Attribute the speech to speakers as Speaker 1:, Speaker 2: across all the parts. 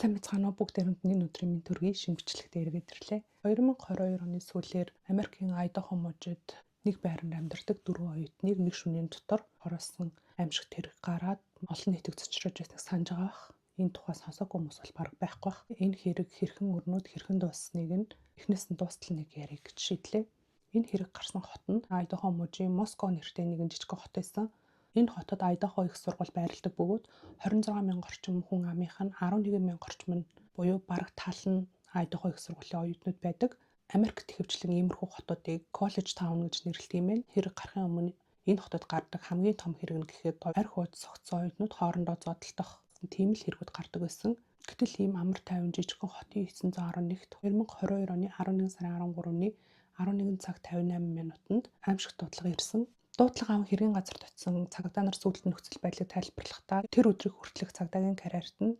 Speaker 1: Сайн мэцгаано бүгд эрэндний өдрийн мэнд төргий шингэчлэгт эргээд ирлээ. 2022 оны сүүлээр Америкийн Айдахо мужид нэг байранд амьдардаг 4 оюутныг нэг шөнийн дотор хороолсон аимшигт хэрэг гараад олон нийтийг цочрож байсныг санаж байгаа бах. Энэ тухай сонсоогүй хүмүүс бол бараг байхгүй бах. Энэ хэрэг хэрхэн өрнөд хэрхэн дууссныг нь эхнээс нь дуустал нэг ярих гэж шийдлээ. Энэ хэрэг гарсан хот нь Айдахо мужийн Москва нэртэй нэгэн жижиг хот байсан. Энэ хотод Айдахо их сургууль байрладаг бөгөөд 26,000 орчим хүн амынх нь 11,000 орчим нь буюу бараг тал нь Айдахо их сургуулийн оюутнууд байдаг. Америкт ихэвчлэн иймэрхүү хотуудыг коллеж таун гэж нэрлэдэг юм байна. Хэрэг гарахын өмнө энэ хотод гардаг хамгийн том хэрэг нь гэхэд арх ууж согтсон оюутнууд хоорондоо зодтолдох тийм л хэрэгүүд гардаг байсан. Гэтэл ийм амар тайван жижигхэн хотын 911-т 2022 оны 11 сарын 13-ны 11 цаг 58 минутанд аимшигт дуудлага ирсэн. Дуудлага аван хэргийн газарт очисон цагдаа нар сүйдэлт нөхцөл байдлыг тайлбарлахдаа тэр өдрийг хүртэлх цагдаагийн карьерт нь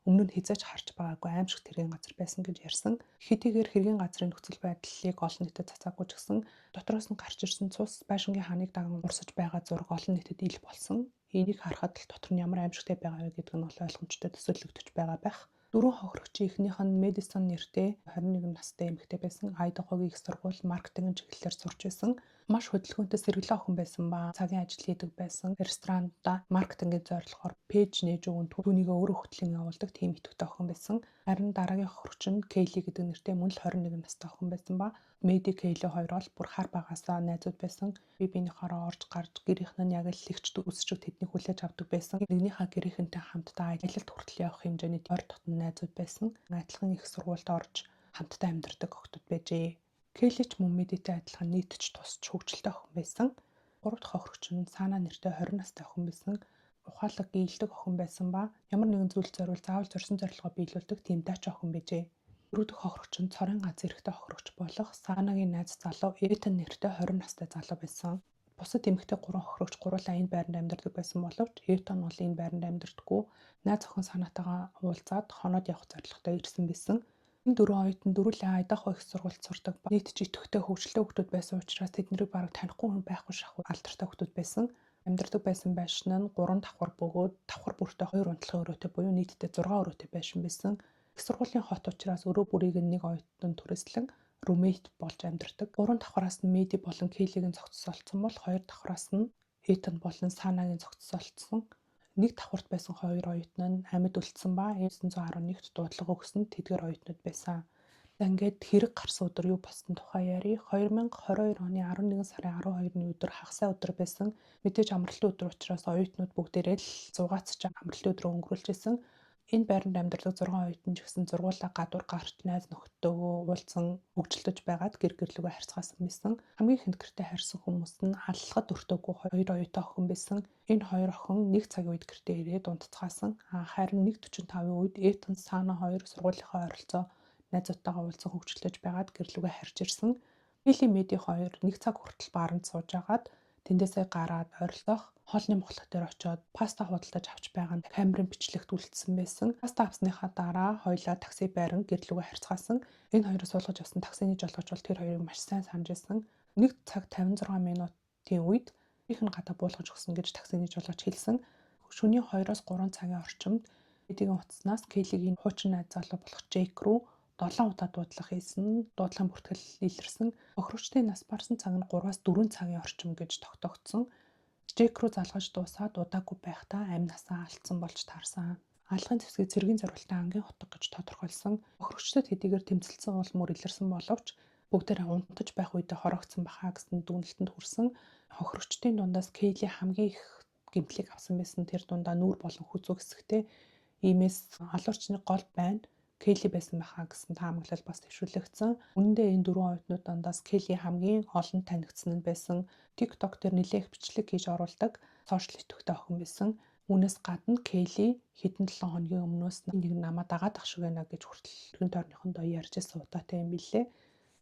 Speaker 1: өмнө нь хязгаарч харж байгаагүй аимшигт хэргийн газар байсан гэж ярьсан. Хэдийгээр хэргийн газрын нөхцөл байдлыг олон нийтэд цацаагүй ч гэсэн дотроос нь гарч ирсэн цус байшингийн хааныг даган урсаж байгаа зураг олон нийтэд ил болсон. Энийг харахад л дотор нь ямар аимшигтай байгаа вэ гэдэг нь бол ойлгомжтой төсөөлөгдөж байгаа байх. Дөрвөн хохирогчийн эхнийх нь Мэдисон нэртэй 21 настай эмэгтэй байсан. Айдахогийн их сургууль маркетинг чиглэлээр сурч байсан. Маш хөдөлгөөнтэй сэргэлэн охин байсан ба цагийн ажил хийдэг байсан. Ресторанта маркетингийн зорилгоор пэйж нээж өгөн түүнийг өөрөө хөтлөн явуулдаг тийм идэвхтэй охин байсан. Харин дараагийн хохирогч нь Кейли гэдэг нэртэй мөн л 21 настай охин байсан ба Мэди Кейли хоёр бол бүр хар багасаа найзууд байсан. Бие биенийхээ орж гарч гэрийнх нь яг л лэгч үсчиг тэднийг хүлээж авдаг байсан. Нэгнийхээ гэрийнхэнтэй хамтдаа аялалд хүртэл явах хэмжээний ойр дотн найзууд байсан. Адилхан их сургуульд орж хамтдаа амьдардаг охтууд байжээ. Кейли ч мөн Мэдитэй адилхан нийтж тусч хөгжилтэй охин байсан. Гурав дахь хохирогч нь Сана нэртэй 20 настай охин байсан. Ухаалаг гээлдэг охин байсан ба ямар нэгэн зүйлд зориул заавал зорьсон зорилгоо биелүүлдэг тийм дач охин байжээ. Дөрөв дахь хохирогч нь цорын ганц эрэгтэй хохирогч болох Санагийн найз залуу Этан нэртэй 20 настай залуу байсан. Бусад эмэгтэй 3 хохирогч гурлаа энэ байранд амьдардаг байсан боловч Этан бол энэ байранд амьдардаггүй. Найз охин Санатайгаа уулзаад хоноод явах зорилготой ирсэн байсан. Энэ дөрвөн оюутан дөрвөлээ Айдахо их сургуульд сурдаг ба нийт ч идэвхтэй хөгжилтэй хүмүүс байсан учраас тэднийг бараг танихгүй хүн байхгүй шахав алдартай хүмүүс байсан. Амьдардаг байсан байшин нь 3 давхар бөгөөд давхар бүртээ 2 унтлагын өрөөтэй буюу нийтдээ 6 өрөөтэй байшин байсан. Их сургуулийн хот учраас өрөө бүрийг нэг оюутан түрээслэн румейт болж амьдардаг. 3 давхараас нь Мэди болон Кейлигийн зохицос олдсон бол 2 давхараас нь Этан болон Санагийн зохицос олдсон. Нэг давхарт байсан 2 оюутан нь амьд үлдсэн ба 1911-т дуудлага өгсөн тэдгээр оюутнууд байсан. За ингээд хэрэг гарсан өдөр юу болсон тухай ярих. 2022 оны 11 сарын 12-ны өдөр хагасаа өдөр байсан. Мэдээж амралтын өдөр учраас оюутнууд бүгдээрээ л зугаацч амралтын өдрөө өнгөрүүлж байсан. Энэ байранд амьдардаг 6 оюутан ч гэсэн зургуулаа гадуур гарч найз нөхдөдөө уулзсан хөгжилдөж байгаад гэр гэрлүүгээ харьцаасан байсан. Хамгийн хэндгэртэй харьсан хүмүүс нь аллахад өртөөгүй 2 оюутан охин байсан. Энэ 2 охин нэг цагийн үед гэртээ ирээд унтцгаасан. Харин 1:45-ийн үед Этан Сана 2 сургуулийнхаа ойролцоо найзуудтайгаа уулзсан хөгжилдөж байгаад гэрлүүгээ харьж ирсэн. Кейли Мэди 2 1 цаг хүртэл бааранд сууж агаад тэндээсээ гараад ойролцоох хоолны мохлог дээр очиод паста худалдаж авч байгаа нь камерын бичлэгт үлдсэн байсан. Паста авсныхаа дараа хоёулаа такси байран гэрлүүгээ харьцаасан. Энэ хоёроо суулгаж авсан таксины жолооч бол тэр хоёрыг маш сайн санаж байсан. 1 цаг 56 минутын үед их нь гадаа буулгаж өгсөн гэж таксины жолооч хэлсэн. Шөнийн 2-оос 3 цагийн орчимд Мэдигийн утаснаас Кейлигийн хуучин найз залуу болох Джейк рүү 7 удаа дуудлага хийсэн. Дуудлагын бүртгэл илэрсэн. Хохирогчдын нас барсан цаг нь 3-аас 4 цагийн орчим гэж тогтоогдсон. Джейк рүү залгаж дуусаад удаагүй байхдаа амь насаа алдсан болж таарсан. Алгын зэвсгийг цэргийн зориултын ангийн утга гэж тодорхойлсон. Хохирогчдод хэдийгээр тэмцэлсэн уул мөр илэрсэн боловч бүгдээр унтаж байх үедээ хороогдсон бахаа гэсэн дүгнэлтэнд хүрсэн. Хохирогчдын дундаас Кейли хамгийн их гэмтлийг авсан байсан. Тэр дундаа нүүр болон хүзүү хэсэгтэй иймээс алуурчны гол байна Кейли байсан байхаа гэсэн таамаглал бас төвшүүлэгдсэн. Үнэн дээр энэ дөрвөн оюутнууд дундаас Кейли хамгийн олон танигдсан нь байсан. TikTok дээр нэлээх бичлэг хийж оруулдаг сошиал идэвхтэй охин байсан. Үүнээс гадна Кейли хэдэн 7 хоногийн өмнөөс нэг намаа дагаад ах шиг байна гэж хүртэл эргэн тойрныхондоо ярьж байсан удаатай юм билээ.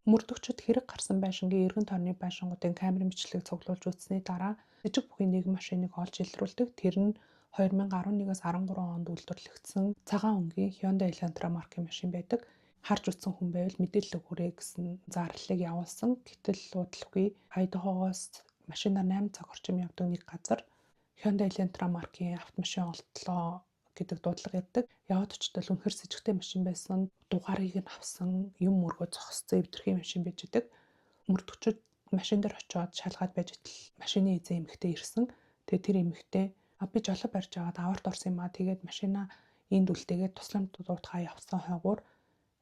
Speaker 1: Мөрдөгчд хэрэг гарсан байшингийн эргэн тойрны байшингуудын камерын бичлэгийг цуглуулж үзсний дараа жижиг бүхий нэгэн машиныг олж илрүүлдэг. Тэр нь 2011-аас 13 онд үйлдвэрлэгдсэн цагаан өнгийн Hyundai Elantra маркийн машин байдаг. Харж үзсэн хүн байвал мэдээлэл өгөөрэй гэсэн зарлалыг явуулсан. Гэтэл удалгүй Айдахогоос машинаар 8 цаг орчим явдаг нэг газар Hyundai Elantra маркийн автомашин олтлоо гэдэг дуудлага яддаг. Яваад очтол үнэхэр с ิจ гтэй машин байсан. Дугаарыг нь авсан, юм мөргөө зогсцсон эвдэрхийн машин байж идэг. Мөрдөгчөд машин дээр очиод шалгаад байж идэл машины эзэн эмэгтэй ирсэн. Тэгээ тэр эмэгтэй би жолоо барьж аваад аварт орсон юм аа. Тэгээд машина энд үлдээгээд тусламж дуудахаа явсан хойгуур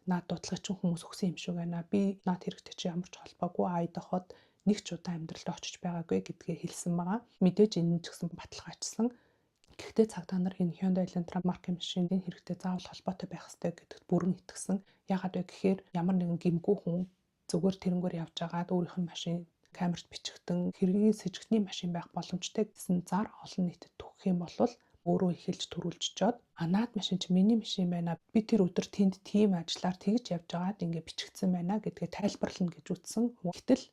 Speaker 1: наад дуудлагын чинь хүмүүс өгсөн юм шиг байна. Би наад хэрэгтэй чи ямар ч холбоогүй айдахад нэг ч удаа амьдралдаа очиж байгаагүй гэдгээ хэлсэн байгаа. Мэдээж энэ ч гэсэн баталгаажсан. Гэхдээ цагдаа нар энэ Hyundai Elantra маркийн машины хэрэгтэй заавал холбоотой байх ёстой гэдэгт бүрэн итгэсэн. Яагаад вэ гэхээр ямар нэгэн гэмгүй хүн зүгээр тэрнгээр явж байгаад өөрийнх нь машин камерт бичигдэн хэргийн с ิจ гтний машин байх боломжтой гэсэн зар олон нийтэд түгэх юм бол өөрөө эхэлж төрүүлчихөд наад машин чи миний машин байна. Би тэр өдөр тэнд тийм ажиллаар тэгж явж байгаад ингэ бичигдсэн байна гэдгээ тайлбарлана гэж үтсэн. Гэтэл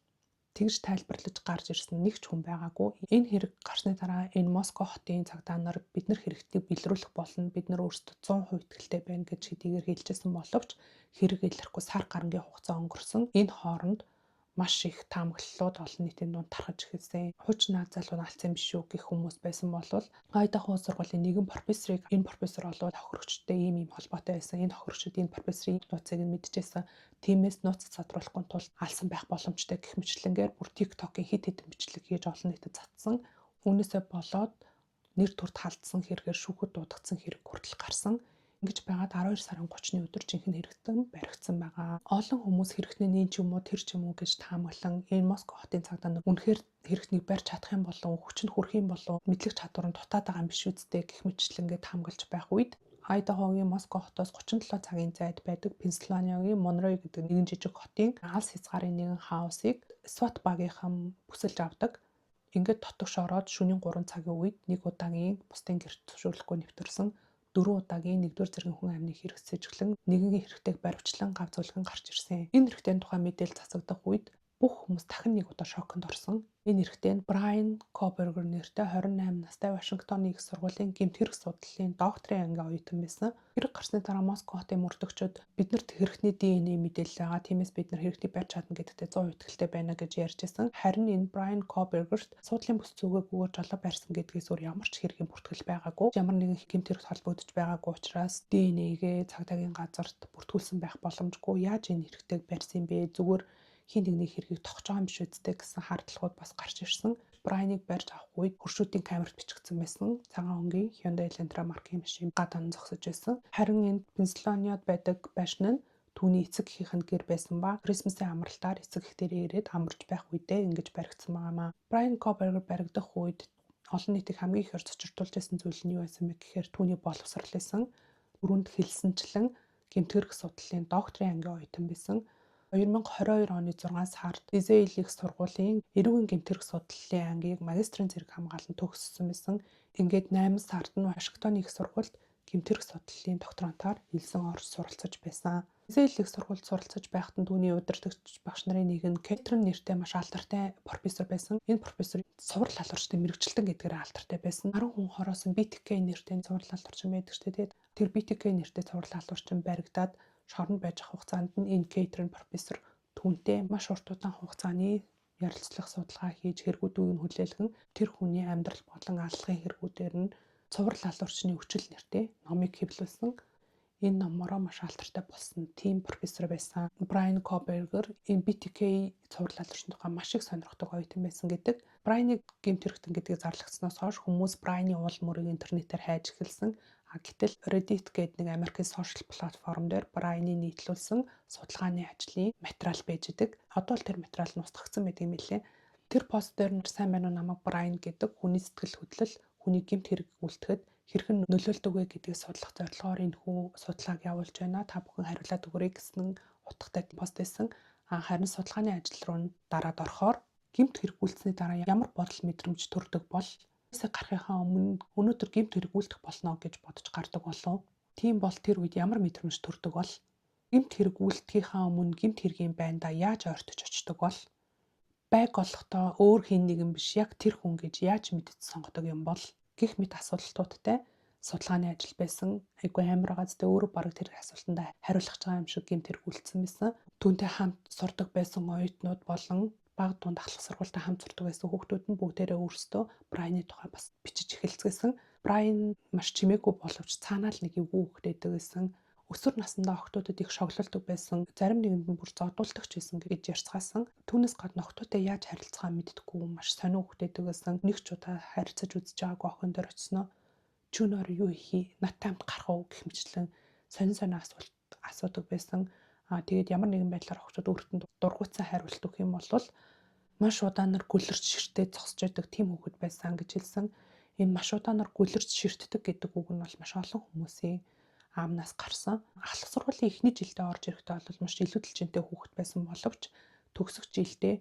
Speaker 1: тэгж тайлбарлаж гарч ирсэн нэг ч хүн байгаагүй. Энэ хэрэг гарсны дараа энэ Москва хотын цагдаа нар бид нар хэрэгтийг биелрүүлэх болно. Бид нар өөрсдөө 100% итгэлтэй байна гэж хэдийгээр хэлжсэн боловч хэрэг илэрхгүй сар гарангийн хугацаа өнгөрсөн. Энэ хооронд маш их таамаглалууд олон нийтийн дунд тархаж эхэлсэн. Хуучин наад залуу наалцсан биш үү гэх хүмүүс байсан бол Айдахо сургуулийн нэгэн профессорыг энэ профессор олоод хохирогчтой ийм холбоотой байсан. Энэ хохирогчид энэ профессорын нууцыг нь мэдчихсэн. Тиймээс нууц задруулахгүй тул алсан байх боломжтой гэх мэтлэнгээр бүр TikTok-ийн хит хитэн бичлэг хийж олон нийтэд цацсан. Үүнээсээ болоод нэр төрд халдсан хэрэгээр шүүхэд дуудагдсан хэрэг хүртэл гарсан. Ингэж байгаад 12 сарын 30-ны өдөр жинхэнэ хэрэгтэн баригдсан байгаа. Олон хүмүүс хэрэгтний нэн ч юм уу тэр ч юм уу гэж таамаглан энэ Москва хотын цагдаа нар үнэхээр хэрэгтнийг барьж чадах юм болов уу, хүчинд хүрэх юм болов уу, мэдлэг чадвар нь дутаад байгаа юм биш үсттэй гэх мэтчлэнгээ таамаглаж байх үед Айдахогийн Москва хотоос 37 цагийн зайд байдаг Пенсильваниагийн Монрой гэдэг нэгэн жижиг хотын алс хязгаарын нэгэн хаусыг SWAT багийнхан бүсэлж авдаг. Ингээд дотогш ороод шөнийн 3 цагийн үед нэг удаагийн бусдын гэрт зөвшөөрлөхгүй нэвтэрсэн 4 удаагийн 1-р зэргийн хүн амны хэрэг сэжиглэн нэгэн хэрэгтэйг баривчлан гавзуулган гарч ирсэн. Энэ хэрэгтийн тухай мэдээлэл засагдах үед бүх хүмүүс дахин нэг удаа шоконд орсон. Энэ эрэгтэй нь Брайан Кобергер нэртэй 28 настай Вашингтоны их сургуулийн гэмт хэрэг судлалын докторийн анги оюутан байсан. Хэрэг гарсны дараа Москва хотын мөрдөгчид биднэрт хэрэгтний ДНХ мэдээлэл байгаа. Тиймээс бид нар хэрэгтийг барьж чадна гэдэгтээ 100% итгэлтэй байна гэж ярьжсэн. Харин энэ Брайан Кобергерт суудлын бүс зүгээгүйгээр жолоо барьсан гэдгээс өөр ямар ч хэргийн бүртгэл байгаагүй. Ямар нэгэн гэмт хэрэг холбогдож байгаагүй учраас ДНХ-гээ цагдаагийн газарт бүртгүүлсэн байх боломжгүй. Яаж энэ хэрэгтэйг барьсан бэ? Зүгээр хин нэгний хэргийг тогтож байгаа юм биш үсттэй гэсэн хардлагууд бас гарч ирсэн. Брайаныг барьж авах үед хуршүүдийн камерт бичигдсэн байсан. Цагаан өнгийн Hyundai Elantra маркийн машин гадаа зогсож байсан. Харин энэ Пенсильваниад байдаг байшин нь түүний эцэг эхийнхэнд гэр байсан ба Крисмсийн амралтаар эцэг эх дээрээ ирээд амарч байх үедээ ингэж баригдсан байнамаа. Брайан Кобергер баригдах үед олон нийтийг хамгийн ихээр цочирдуулж байсан зүйл нь юу байсан бэ гэхээр түүний боловсрал байсан. Өрөнд хэлсэнчлэн гэмтгэрэг судлалын докторийн анги оюутан байсан. 2022 оны 6 сард Израиль их сургуулийн эрүүгийн гэмтгэрэг судлалын ангийг магистрийн зэрэг хамгаалан төгссөн байсан. Ингээд 8 сард нь Вашингтоны их сургуульд гэмтгэрэг судлалын докторантаар элсэн орж суралцаж байсан. Израиль их сургуульд суралцаж байхад нь түүний удирдагч багш нарын нэг нь Кэтрин нэртэй маш алдартай профессор байсан. Энэ профессор цуврал халуурчтай мэрэгчлэн гэдгээр алдартай байсан. 10 хүн хороосон BTK нэртэй цуврал халуурчин байдаг шүү дээ. Тэр BTK нэртэй цуврал халуурчин баригдаад шоронд байж ах хугацаанд нь энэ Кэтрин профессор түүнтэй маш урт удаан хугацааны ярилцлага судалгаа хийж хэрэгүүдийг нь хүлээлгэн тэр хүний амьдрал болон аллахын хэрэгүүдээр нь цуврал халуурчны өчил нэртэй номыг хэвлүүлсэн. Энэ номороо маш алдартай болсон тийм профессор байсан. Брайан Кобергер энэ BTK цуврал халуурчны тухай маш их сонирхдаг оюутан байсан гэдэг. Брайаныг гэмт хэрэгтэн гэдгийг зарлагдсанаас хойш хүмүүс Брайаны уул мөрийг интернетээр хайж эхэлсэн. Гэтэл Reddit гэдэг нэг Америкийн сошиал платформ дээр Брайаны нийтлүүлсэн судалгааны ажлын материал байж идэг. Одоо л тэр материал нь устгагдсан байдаг юм билээ. Тэр пост дээр нь сайн байна уу намайг Брайан гэдэг хүний сэтгэл хөдлөл, хүний гэмт хэрэг үлдэхэд хэрхэн нөлөөлдөг вэ гэдгийг судлах зорилгоор энэ хүү судалгааг явуулж байна. Та бүхэн хариулаад өгөөрэй гэсэн утгатай пост байсан. Харин судалгааны ажил руу дараад орохоор гэмт хэрэг үлдсэний дараа ямар бодол мэдрэмж төрдөг бол гарахынхаа өмнө өнөөдөр гэмт хэрэг үлдэх болно гэж бодож гардаг болов. Тийм бол тэр үед ямар мэдрэмж төрдөг бол гэмт хэрэг үлдэхийнхаа өмнө гэмт хэргийн байндаа яаж ойртож очдог бол байг олохдоо өөр хэн нэгэн биш яг тэр хүн гэж яаж мэдж сонгодог юм бол гэх мэт асуултуудтай судалгааны ажил байсан. Айгүй амар байгаа зү өөрөө бараг тэр асуултанд хариулах байгаа юм шиг гэмт хэрэг үлдсэн байсан. Түүнтэй хамт сурдаг байсан оюутнууд болон баг дунд ахлах сургуультай хамт сурдаг байсан хүүхдүүд нь бүгдээрээ өөрсдөө Брайаны тухай бас бичиж эхэлцгээсэн. Брайан маш чимээгүй боловч цаанаа л нэг эвгүй хөхтэйдэг гэсэн. Өсвөр насндаа охтуудад их шоглолдог байсан. Зарим нэгэнд нь бүр зодуулдагч байсан гэж ярьцгаасан. Түүнээс гадна охтуудтай яаж харилцахаа мэддэггүй маш сонио хөхтэйдэг гэсэн. Нэг ч удаа харилцаж үзэж байгаагүй охин дээр очсноо. Чи өнөөр юу хий? Надтай хамт гарах уу гэх мэтчлэн сонин асуулт асуудаг байсан. Тэгээд ямар нэгэн байдлаар охтууд өөртөө дургуутсан хариулт өгөх юм бол маш удаанаар гүлэрч ширтээ зогсож байдаг тийм хүүхэд байсан гэж хэлсэн. Энэ маш удаанаар гүлэрч ширтдэг гэдэг үг нь бол маш олон хүмүүсийн аамнаас гарсан. Ахлах сургуулийн эхний жилдээ орж ирэхдээ бол маш илүүдэл жинтэй хүүхэд байсан боловч төгсөх жилдээ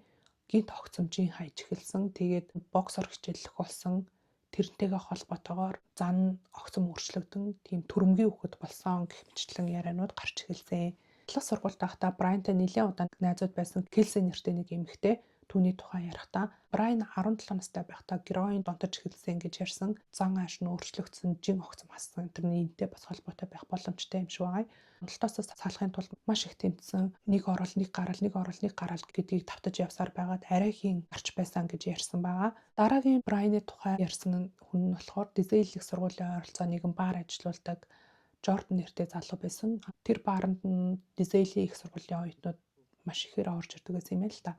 Speaker 1: гинт огцомжийн хайж эхэлсэн. Тэгээд боксор хичээллэх болсон. Тэрнтэйгээ холбоотойгоор зан огцом өөрчлөгдөн тийм төрөмгийн хүүхэд болсон гэх мэтчлэн яриануд гарч эхэлсэн. Ахлах сургуульд байхдаа Брайантай нэлээд удаан найзууд байсан Келси нэртэй нэг эмэгтэй түүний тухай ярихдаа Брайан 17 настай байхдаа героин донтож эхэлсэн гэж ярьсан. Зан ааш нь өөрчлөгдсөн, жин огцом ассан. Тэрний энэтэй бас холбоотой байх боломжтой юм шиг байгаа. Худалдаасаа салахын тулд маш их тэмцсэн. Нэг орол, нэг гарал гэдгийг давтаж явсаар байгаад арай хийн гарч байсан гэж ярьсан байгаа. Дараагийн Брайаны тухай ярьсан хүн нь болохоор Дизейл их сургуулийн ойролцоо нэгэн баар ажиллаулдаг Жордан нэртэй залуу байсан. Тэр бааранд нь Дизейлийн их сургуулийн оюутнууд маш ихээр орж ирдэг гэсэн юм л та.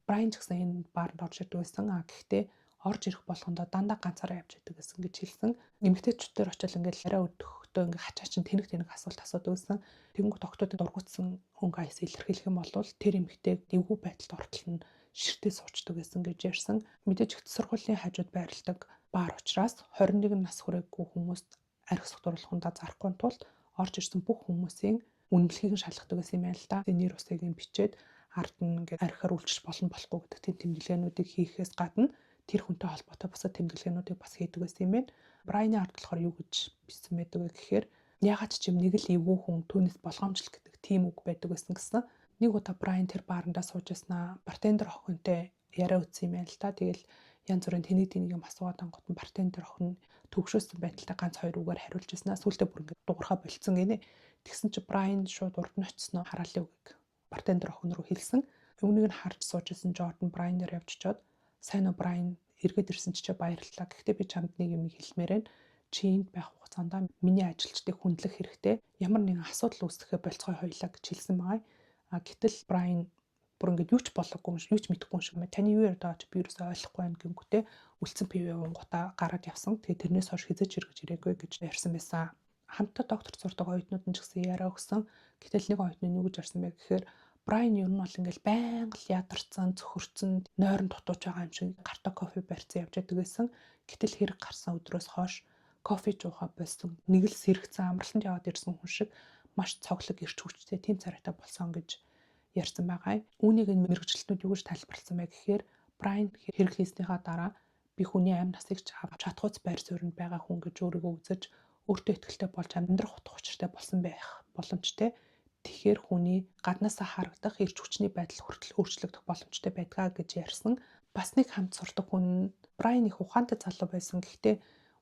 Speaker 1: Брайан ч гэсэн энэ баард орж ирдэг байсан. Гэхдээ орж ирэх болгондоо дандаа ганцаараа явж идэг гэсэн гэж хэлсэн. Эмэгтэйчүүдээр очил ингээл арай өдөхтөө ингээ хачаа чин тэнэг асуулт асуудаг гэсэн. Тэнгуут октодод дургуутсан хөнгө аяс илэрхийлэх юм бол тэр эмэгтэйг дэвгүй байдалд ортол нь ширтээ суучдаг гэсэн гэж ярьсан. Мэдээж их сургуулийн хажууд байрладаг баар учраас 21 нас хүрээгүй хүмүүст арх согтууруулахундаа зарахгүй тулд орж ирсэн бүх хүмүүсийн үнэмлэхийг шалгадаг гэсэн юм байна л да. Нэр усыг нь бичээд ард нь ингээд архиар үйлчилж болно болохгүй гэдэг тийм тэмдэглээнүүдийг хийхээс гадна тэр хүнтэй холбоотой бусад тэмдэглээнүүдийг бас хийдэг байсан юм байна. Брайаны ард болохоор юу гэж бичсэн байдаг вэ гэхээр ягаад ч юм нэг л эвгүй хүн түүнээс болгоомжлох гэдэг тийм үг байдаг байсан гэсэн. Нэг удаа Брайан тэр баарандаа сууж яснаа бартендер охинтой яриа үтсэн юм байна л да. Тэгэл янз бүрийн тэнийг юм асууад ангууд нь бартендер охин төгшөөсөн байдалтай ганц хоёр үгээр хариулж яснаа сүултээ бүр ингээд дуурхаа болцсон гинэ. Тэгсэн чи Брайан шууд урд нь очсноо хараалын үгийг бартендер охин руу хэлсэн. Үүнийг нь харж суужсэн Жордан Брайанаар явж очиод сайн уу Брайан эргээд ирсэн чи баярлалаа. Гэхдээ би чамд нэг юм хэлмээр байна. Чи энд байх хугацаанд миний ажилчдыг хүндлэх хэрэгтэй. Ямар нэгэн асуудал үүсэхэ болцгой хоёлаа гэж хэлсэн байгаа. Гэтэл Брайан бүр ингээд юу ч болоогүй юм шиг, юу ч мэдэхгүй юм шиг байна. Таны юу яриад байгаа чи би юусоо ойлгохгүй байна гингүүтээ үлдсэн пивээ уунгуудаа гараад явсан. Тэгээ тэрнээс хойш хизэж эргэж ирээгүй гэж ярьсан байсан. Хамтдаа доктор сурдаг оюутнууд нь ч гэсэн яриа өгсөн. Гэтэл нэг оюутны юу гэж ярьсан бэ гэхээр Брайан ер нь бол ингээл байнга л ядарсан, цөхөрцөн, нойрон дутууж байгаа юм шиг гартаа кофе барьцсан явж байдаг гэсэн. Гэтэл хэрэг гарсан өдрөөс хойш кофе жуухаа болсон. Нэг л сэрэгцэн амралтанд яваад ирсэн хүн шиг маш цоглог ирч хүчтэй тийм царайтай болсон гэж ярьсан байгаа. Үүнийг нь мэрэгчлэлтнүүд юу гэж тайлбарласан бэ гэхээр Брайан хэрэг хийснийхаа дараа би хүний амь насыг авч чадхуйц байр суурьнд байгаа хүн гэж өөрийгөө үзэж өөртөө ихтэй болж амьдрах утга учиртай болсон байх боломжтой. Тэгэхээр хүний гаднаасаа харагдах эрч хүчний байдал хүртэл өөрчлөгдөх боломжтой байдгаа гэж ярьсан. Бас нэг хамт сурдаг хүн Брайан их ухаантай залуу байсан. Гэхдээ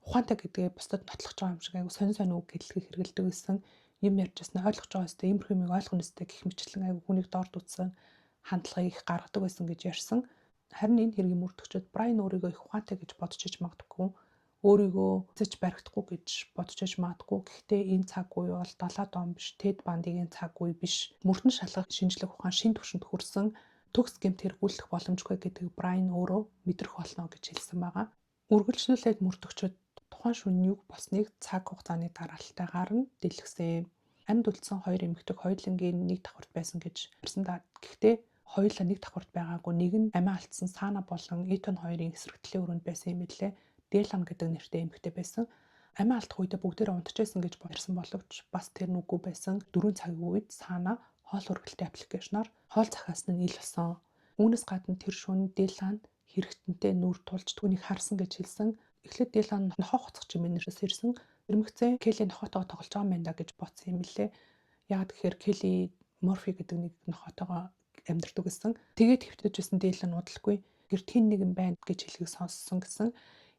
Speaker 1: ухаантай гэдгээ бусдад нотлох байгаа юм шиг айгу сонин үг хэллэгийг хэрэгэлдэг байсан. Юм ярьж яснаа ойлгож байгаа хэвээр иймэрхүү юм ойлгоно хэвээр гэх мэтлэн айгу хүнийг дорд утсан хандлагыг их гаргадаг байсан гэж ярьсан. Харин энэ хэргийн мөрдөгчөд Брайан өөрийгөө их ухаантай гэж бодож иж магадгүй. Өөрийгөө зэж баригдахгүй гэж бодож иж магадгүй. Гэхдээ энэ цаг үе бол 70-аад он биш, Тед Бандигийн цаг үе биш. Мөрдөн шалгах шинжлэх ухаан шин түвшинд хүрсэн. Төгс гэмт хэрэгүүлэх боломжгүй гэдгийг Брайан өөрөө мэдрэх болно гэж хэлсэн байгаа. Үргэлжлүүлээд мөрдөгчөд тухайн шөнө юг болсныг цаг хугацааны дараалтайгаар нь дэлгэсэн. Амьд үлдсэн хоёр эмэгтэй хоёулангийн нэг давхарт байсан гэж ярьсан да. Гэхдээ хоёулаа нэг давхарт байгаагүй, нэг нь амиа алдсан Сана болон Итон хоёрын эсрэгтлийн өрөөнд байсан юм билээ. Дэлан гэдэг нэртэй эмэгтэй байсан. Амиа алдах үедээ бүгдээрээ унтчихсан гэж ярьсан боловч бас тэр нүггүй байсан. 4 цагийн үед Сана хоол хүргэлтийн аппликейшнаар хоол захиалсан нь ил болсон. Үүнээс гадна тэр шөнө Дэлан хэрэгтэнтэй нүр тулж түүнийг харсан гэж хэлсэн. Эхлээд Дэлан нохоо хоцох чимээнээс ирсэн. Ирмэгцэн Келли нохоотойгоо тоглож байгаа юм байна гэж бодсон юм лээ. Яг тэгэхээр Келли Морфи гэдэг нэг нохоотойгоо амьдардаг гэсэн. Тэгээд хөвтөж байсан Дэлан удалгүй гэр тэн нэгэн байна гэж хэлхийг сонссон гэсэн.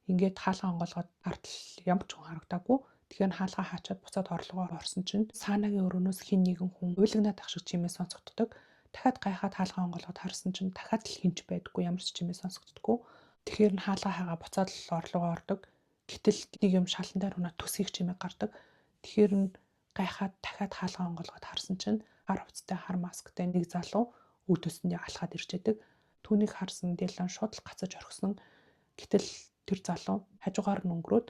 Speaker 1: Ингээд хаалгаа онгоолгоод ардл ямар ч хүн харагдаагүй. Тэгэхээр хаалгаа хаачаад буцаад орлогоор орсон чинь Саанагийн өрөөнөөс хин нэгэн хүн уйлгнаад ах шиг чимээ сонсогддог. Дахиад гайхаад хаалгаа онгоолгоод харсан чинь дахиад л хинч байдаггүй, ямар ч чимээ сонсогддоггүй. Тэгэхээр хаалгаа хагаа буцаад л орлогоо ордог. Гэтэл нэг юм шалан дээр унаа төсгийг чимээ гардаг. Тэгэхээр нь гайхаад дахиад хаалгаа онгоолгоод харсан чинь хар хувцастай хар масктай нэг залуу өв төсөндөө алхаад ирж байдаг. Түүнийг харсан Дилан шууд л гацаж орхисон. Гэтэл тэр залуу хажуугаар нь өнгөрөөд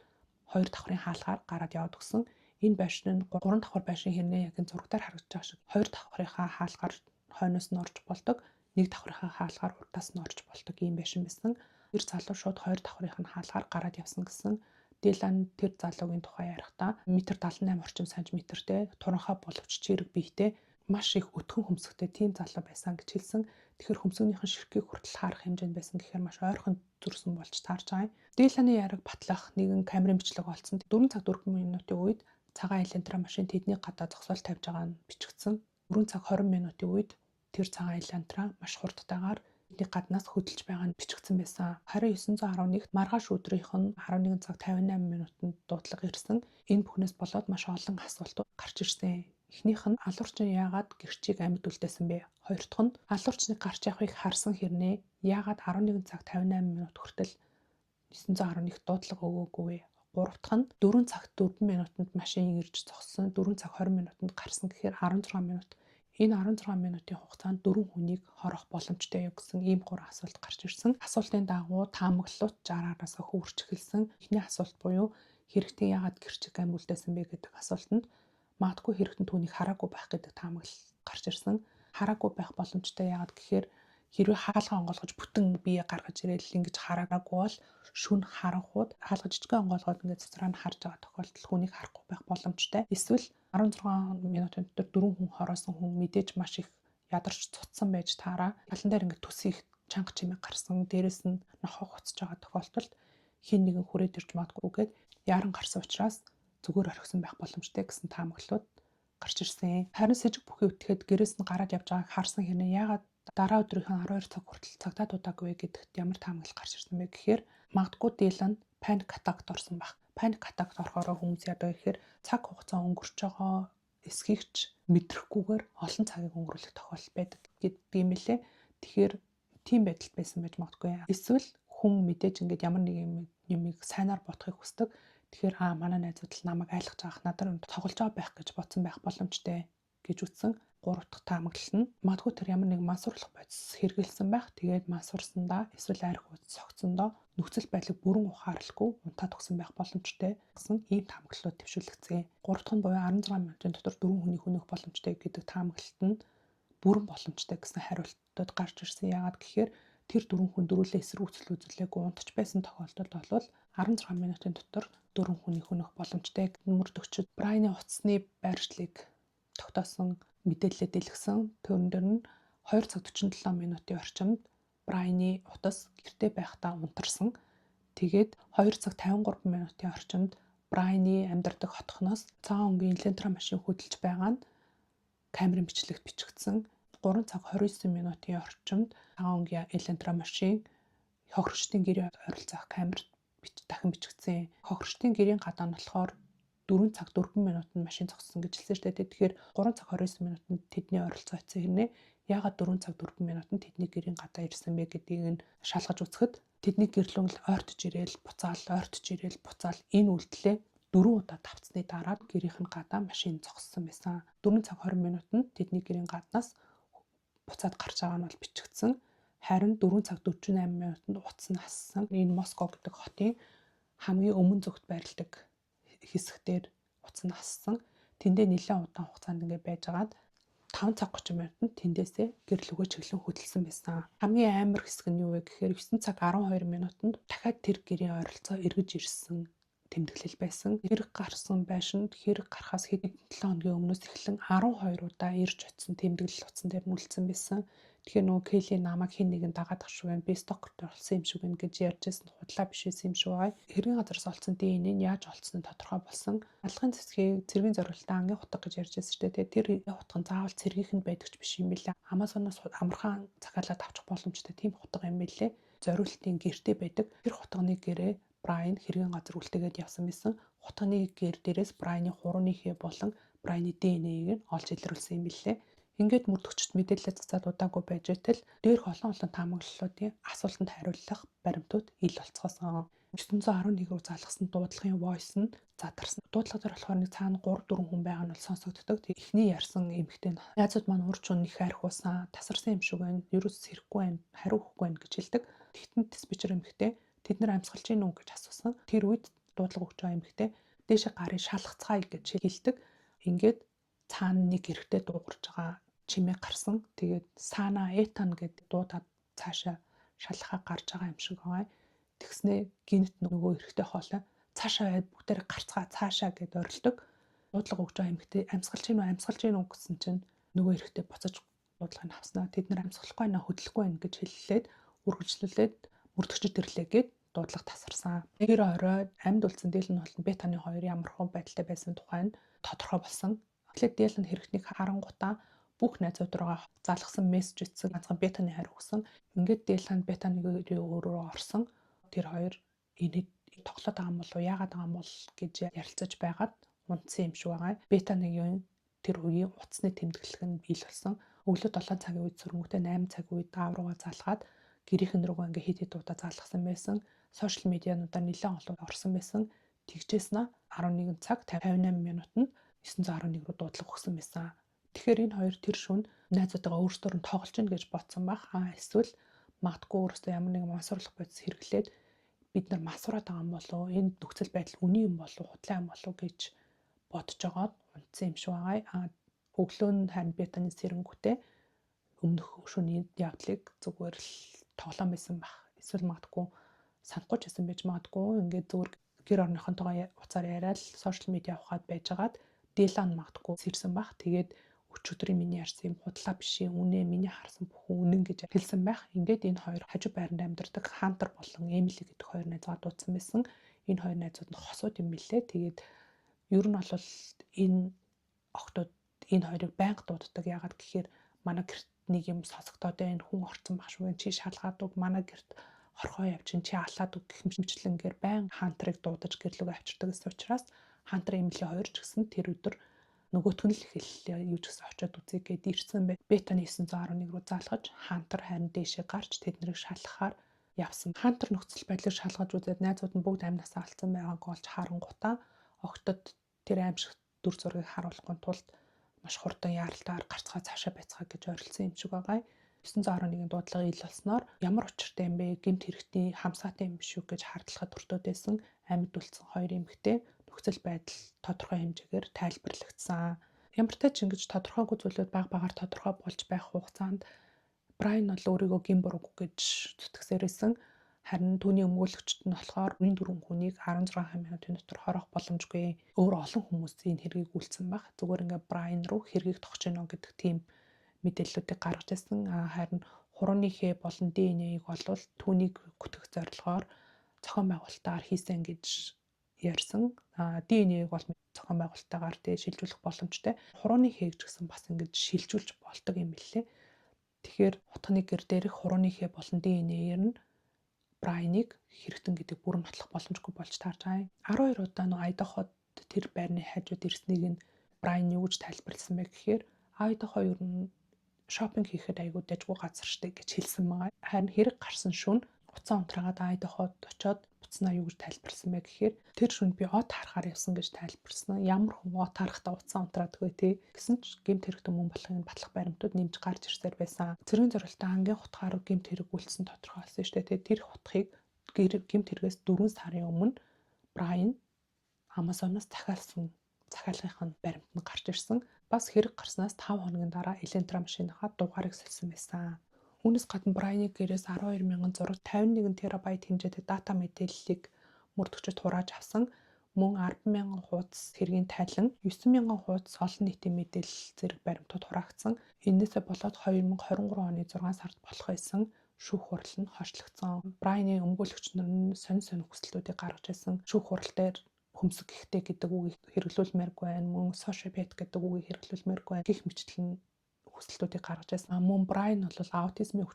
Speaker 1: 2 давхрын хаалгаар гараад яваад өгсөн. Энэ байшин нь 3 давхар байшин хэрнээ яг энэ зурагтаар харагдаж байгаа шиг 2 давхрынхаа хаалгаар хойноос нь орж болдог, 1 давхрынхаа хаалгаар урдаас нь орж болдог ийм байшин байсан. Тэр залуу шууд 2 давхрынх нь хаалгаар гараад явсан гэсэн. Дилан тэр залуугийн тухай ярихдаа 1.78 м орчим сантиметртэй, туранхай боловч чирэг биетэй, маш их өтгөн хөмсгтэй тийм залуу байсан гэж хэлсэн. Тэгэхээр хөмсгөнийхэн ширхгийг хүртэл харах хэмжээнд байсан гэхээр маш ойрхон зүрсэн болж таарч байгаа юм. Диланы яриг батлах нэгэн камерын бичлэг олцсон. 4 цаг 4 минутын үед цагаан элентра машин тэдний гадаа зогсоол тавьж байгаа нь бичигдсэн. 4 цаг 20 минутын үед тэр цагаан элентра маш хурдтайгаар тэдний гаднаас хөдөлж байгаа нь бичигдсэн байсан. Харин 911-т маргааш өдрийнх нь 11 цаг 58 минутанд дуудлага ирсэн. Энэ бүхнээс болоод маш олон асуултууд гарч ирсэн. Эхнийх нь алуурчин яагаад гэрчийг амьд үлдээсэн бэ? Хоёр дахь нь алуурчныг гарч явахыг харсан хэрнээ яагаад 11 цаг 58 минут хүртэл 911 дуудлага өгөөгүй вэ? Гурав дахь нь 4 цагт 4 минутанд машин ирж зогссон, 4 цаг 20 минутанд гарсан гэхээр 16 минут. Энэ 16 минутын хугацаанд 4 хүнийг хорох боломжтой юу гэсэн ийм 3 асуулт гарч ирсэн. Асуултын дагуу таамаглалууд 60-аас хөвөрч эхэлсэн. Эхний асуулт буюу хэрэгтэн яагаад гэрчиг амьд үлдээсэн бэ гэдэг асуултанд магадгүй хэрэгтэн түүнийг хараагүй байх гэдэг таамаглал гарч ирсэн. Хараагүй байх боломжтой яагаад гэхээр хэрвээ хаалгаа онгоолгож бүтэн бие гаргаж ирээл ингэж хараагүй бол шүн харанхууд хаалга жижигхэн онгоолгоод ингээд цэцраа нь харж байгаа тохиолдолд хүнийг харахгүй байх боломжтой. Эсвэл 16 минутын дотор 4 хүн хороосон хүн мэдээж маш их ядарч цуцсан байж таараа. Талан дээр ингээд төсөөх чанга чимээ гарсан, дээрэс нь нохоо гоцж байгаа тохиолдолд хин нэгэн хүрээд ирж магадгүй гээд яран гарсан учраас зүгээр орхисон байх боломжтой гэсэн таамаглалууд гарч ирсэн. Харин с ิจ бүхий үтгэхэд гэрээс нь гараад явж байгааг харсан хэрнээ яагаад дараа өдрийнхэн 12 цаг хүртэл цагтаад удаагүй вэ гэдэгт ямар таамаглал гарч ирсэн бэ гэхээр магадгүй Дилан паник атакт орсон байх. Паник атакт орохоор хүмүүс яадаг гэхээр цаг хугацаа өнгөрч байгаа эсхийгч мэдрэхгүйгээр олон цагийг өнгөрүүлэх тохиолдол байдаг гэдэг юм лээ. Тэгэхээр тийм байдал байсан байж магадгүй. Эсвэл хүн мэдээж ингээд ямар нэг юмыг сайнаар бодохыг хүсдэг. Тэгэхээр манай найзууд л намайг айлгаж авах надад тоглож байгаа байх гэж бодсон байх боломжтой гэж үтсэн. 3 дахь таамаглал нь магадгүй тэр ямар нэг мансуурлах бодис хэрэгэлсэн байх. Тэгээд мансуурсандаа эсвэл арх ууц цогцсондоо нөхцөл байдлыг бүрэн ухаарлахгүй унтаад өгсөн байх боломжтой гэсэн ийм таамаглалууд төвшүүлэгдсэн. 3 дахь нь буюу 16 минутын дотор 4 хүнийг хөнөөх боломжтой гэдэг таамаглалт нь бүрэн боломжтой гэсэн хариултууд гарч ирсэн. Яагаад гэхээр тэр 4 хүн дөрүүлээ эсэргүүцэл үзүүлээгүй унтаж байсан тохиолдолд бол 16 минутын дотор 4 хүнийг хөнөөх боломжтой. Мөрдөгчд Брайаны утасны байршлыг тогтоосон мэдээлэлд дэлгэсэн. Төрөн дээр нь 2 цаг 47 минутын орчимд Брайаны утас гэртээ байхдаа унтарсан. Тэгээд 2 цаг 53 минутын орчимд Брайаны амьдардаг хотхоноос цагаан өнгийн элентра машин хөдөлж байгаа нь камерын бичлэгт бичигдсэн. 3 цаг 29 минутын орчимд цагаан өнгийн элентра машин хохирогчдын гэрээ ойролцоох камерт дахин бичигдсэн. Хохирогчдын гэрийн гадаа нь болохоор 4 цаг 4 минутанд машин зогссон гэж хэлсэн шүү дээ. Тэгэхээр 3 цаг 29 минутанд тэдний ойролцоо очсон хэрнээ яагаад 4 цаг 4 минутанд тэдний гэрийн гадаа ирсэн бэ гэдгийг нь шалгаж үзэхэд тэдний гэрлүүл ойртож ирээл буцаал энэ үйлдэлээ 4 удаа давцсны дараа гэрийнх нь гадаа машин зогссон байсан. 4 цаг 20 минутанд тэдний гэрийн гаднаас буцаад гарч байгаа нь бол бичигдсэн. Харин 4 цаг 48 минутанд утас нь хассан. Энэ Москва гэдэг хотын хамгийн өмнө зүгт байрладаг хэсгээр утас нь хассан. Тэндээ нэлээд удаан хугацаанд ингээд байжгаад 5 цаг 30 минутанд тэндээсээ гэрлүүгөө чиглэн хөдөлсөн байсан. Хамгийн амар хэсэг нь юу вэ гэхээр 9 цаг 12 минутанд дахиад тэр гэрийн ойролцоо эргэж ирсэн тэмдэглэл байсан. Хэрэг гарсан байшинд хэрэг гарахаас хэдэн 7 хоногийн өмнөөс эхлэн 12 удаа ирж очсон тэмдэглэл утсан дээр нь үлдсэн байсан. Тэгэхээр нөгөө Келли намайг хин нэгэн дагаад ах шүү байна. Би стокерт болсон юм шиг байна гэж ярьжсэн худлаа биш юм шиг байгаа. Хэргийн газараас олцсон ДНХ нь яаж олцсон нь тодорхой болсон. Алгын цэцгийг цэргийн зориулалтаа ангийн хутга гэж ярьжсэн шүү дээ. Тэр хутга нь заавал цэргийнхэнд байдаг ч биш юм билээ. Амазоноос амархан захиалаад авчих боломжтой тийм хутга юм билээ. Зориулалтын гэртээ байдаг. Тэр хутганы гэрээ Брайан хэргийн газар үлдээгээд явсан байсан. Хутганы гэр дээрээс Брайаны хурууны хээ болон Брайаны ДНХ-г нь олж илрүүлсэн юм билээ. Ингээд мөрдөгчд мэдээлэлээ цацаад удаагүй байж байтал дээрх олон таамаглалуудын асуултанд хариулах баримтууд ил болцгоосон. 911 рүү залгасан дуудлагын voice нь задарсан. Дуудлага дээр болохоор нэг цаана 3 4 хүн байгаа нь бол сонсогддог. Эхний ярьсан эмэгтэй нь найзууд маань урьд чун их архиусан, тасарсан юм шиг байна. Ерөөс сэрэхгүй байна, хариу өгөхгүй байна гэж хэлдэг. Тэгтэн диспетчер эмэгтэй тэд нар амьсгалж гин үү гэж асуусан. Тэр үед дуудлага өгч байгаа эмэгтэй дээшээ гарыг шалгацгаая гэж хэлдэг. Ингээд цаана нэг эрэхтэй дуугарч байгаа чимээ гарсан. Тэгээд Сана Этан гэдэг дуудаад цаашаа шалхаа гарч байгаа юм шиг байгаа. Тэгснээ гинт нөгөө эрэхтэй хоолой цаашаа бүгдээр гарцгаа цаашаа гэд орилдог. Дуудлага өгч байгаа эмэгтэй амьсгалж гин үү гэсэн чинь нөгөө эрэхтэй буцаж дуудлагыг авснаа. Тэд нар амьсгалахгүй байна, хөдлөхгүй байна гэж хэллээд үргэлжлүүлээд мөрдөгчд ирлээ гэд дуудлага тасарсан. Тэр орой амьд үлдсэн Дилан болон Бетаны хоёр ямар хүн байдалтай байсан тухай нь тодорхой болсон. Тэгэхээр Дилан хэрэгтнийг харангуйтаа бүх найзууд руугаа залгасан мессеж ицсэн ганцхан Бетаны хариу өгсөн. Ингээд Дилан Бетаныг өөрөө орсон. Тэр хоёр энэ тоглоод байгаа юм болов уу, яагаад байгаа юм бол гэж ярилцаж байгаад унтсан юм шиг байгаа. Бетаныгийн тэр үеийн утасны тэмдэглэх нь ил болсон. Өглөө 7 цагийн үед сүрмэгтэй 8 цагийн үед даав руугаа залгаад гэрийнхэн рүүгээ ингээ хэд хэд удаа залгасан байсан. Сошиал медиануудаар нэлээд олон орсон байсан. Тэгжээс нь 11 цаг 58 минутанд 911 рүү дуудлага өгсөн байсан. Тэгэхээр энэ хоёр тэр шөнө найзуудтайгаа өөрсдөр нь тоглож гин гэж бодсон байх. Эсвэл магадгүй өөрсдөө ямар нэгэн мансуурлах бодис хэрэглээд бид нар масураад байгаа юм болов уу? Энэ нөхцөл байдал үний юм болов уу? Худлаа юм болов уу гэж бодож байгаа унтсан юм шиг байгаа. Өглөө нь харин Бетаны сэрэнгүүтээ өмнөх шөнийн явдлыг зүгээр л тоглоом байсан байх. Эсвэл магадгүй санахгүй ч байсан байж магадгүй. Ингээд зүгээр гэр орныхонтойгоо уцаар яриад сошиал медиа авахад байжгаад Дилан магадгүй сэрсэн байх. Тэгээд өчигдрийн миний ярьсан юм худлаа биш ээ. Үнэ миний харсан бүхэн үнэн гэж хэлсэн байх. Ингээд энэ хоёр хажуу байранд амьдардаг Хантер болон Эмили гэдэг хоёр найзгаа дуудсан байсан. Энэ хоёр найзууд нь хосууд юм билээ. Тэгээд ер нь бол энэ охтууд энэ хоёрыг байнга дууддаг. Яагаад гэхээр манай гэрт нэг юм сонсогдоод байна. Хүн орцсон байх шүү. Чи шалгаад үг манай гэрт хорхоо явчин чи алаад үг гэх мэтчлэнгээр байнга Хантерыг дуудаж гэрлүүгээ авчирдаг гэсэн учраас Хантер Эмили хоёр ч гэсэн тэр өдөр нөгөөтг нь л хэллээ. Юу ч гэсэн очиод үзье гэд ирсэн бай. Бетаны 911 рүү залгаж Хантер харин дээшээ гарч тэднийг шалгахаар явсан. Хантер нөхцөл байдлыг шалгаж үзээд найзууд нь бүгд амнасаа алдсан байгааг олж харангуйтаа октод тэр аимшигт дүр зургийг харуулахгүй тулд маш хурдан яаралтаар гарцгаа цаашаа байцгаа гэж орилсон юм шиг байгаа. 911-ийн дуудлага ил болсноор ямар учиртай юм бэ? Гэмт хэрэгтний хамсаатай юм биш үү гэж хардлахад өртөөд байсан амьд үлдсэн хоёр эмэгтэй нөхцөл байдал тодорхой хэмжээгээр тайлбарлагдсан. Ямар ч тач ингэж тодорхойгүй зүйлүүд баг багаар тодорхой болж байх хугацаанд Брайан бол өөрийгөө гин буруугүй гэж зүтгэсээрсэн. Харин түүний өмгөөлөгчд нь болохоор энэ дөрвөн хүнийг 16 минутын дотор хорох боломжгүй. Өөр олон хүмүүс энэ хэргийг үйлцсэн баг. Зүгээр ингээ Брайан руу хэргийг тогч гинэ гэдэг тийм мэдээллүүдийг гаргаж ирсэн. Харин хурууны хээ болон ДНХ-ийг бол түүнийг гүтгэх зорилгоор зохион байгуулалтаар хийсэн гэж ярьсан. ДНХ-ийг бол зохион байгуулалтаагаар шилжүүлэх боломжтой. Хурууны хээг ч гэсэн бас ингэж шилжүүлж болдог юм билээ. Тэгэхээр утганы гэр дээрх хурууны хээ болон ДНХ-ээр нь Брайаныг хэрэгтэн гэдэг бүрэн нотлох боломжгүй болж таарч байгаа. 12 удаа нөө Айдаход тэр байрны хажууд ирснийг нь Брайан юу гэж тайлбарласан бэ гэхээр Айдахо ер нь шопинг хийхэд айгүй дажгүй газар штэ гэж хэлсэн байгаа. Харин хэрэг гарсан шөнө уцаа унтраагаад Айдаход очиод буцнаа юу гэж тайлбарласан бэ гэхээр тэр шөнө би от харахаар явсан гэж тайлбарласан. Ямар хүн от харахтаа уцаа унтраадаг вэ те гэсэн ч гэмт хэрэгтэн мөн болохын батлах баримтууд нэмж гарч ирсээр байсан. Цэргийн зорилттой ангийн хутгаар гэмт хэрэг үйлсэн тодорхойлсон штэ те тэр хутгийг гэмт хэрэгээс 4 сарын өмнө Брайан Амазоноос захиалгын баримт нь гарч ирсэн. Бас хэрэг гарснаас 5 хоногийн дараа Эленtra машиныхаа дугаарыг сольсон байсан. Үүнээс гадна Брайаны гэрээс 12,000 зураг 51 терабайт хэмжээтэй дата мэдээллийг мөрдөгчд хурааж авсан. Мөн 10,000 хуудас хэргийн тайлан 9,000 хуудас олон нийтийн мэдээлэл зэрэг баримтууд хураагдсан. Энээсээ болоод 2023 оны 6 сард болох байсан шүүх хурал нь хойшлогдсон. Брайаны өмгөөлөгч нар нь сонин хүсэлтүүдийг гаргаж ирсэн. Шүүх хурал дээр хөмсг ихтэй гэдэг үгийг хэрэглүүлмээргүй байна. Мөн сошиопат гэдэг үгийг хэрэглүүлмээргүй байна. Гэх мэтчлэн хүсэлтүүдийг гаргаж байсан. Мөн Брайан бол аутизмын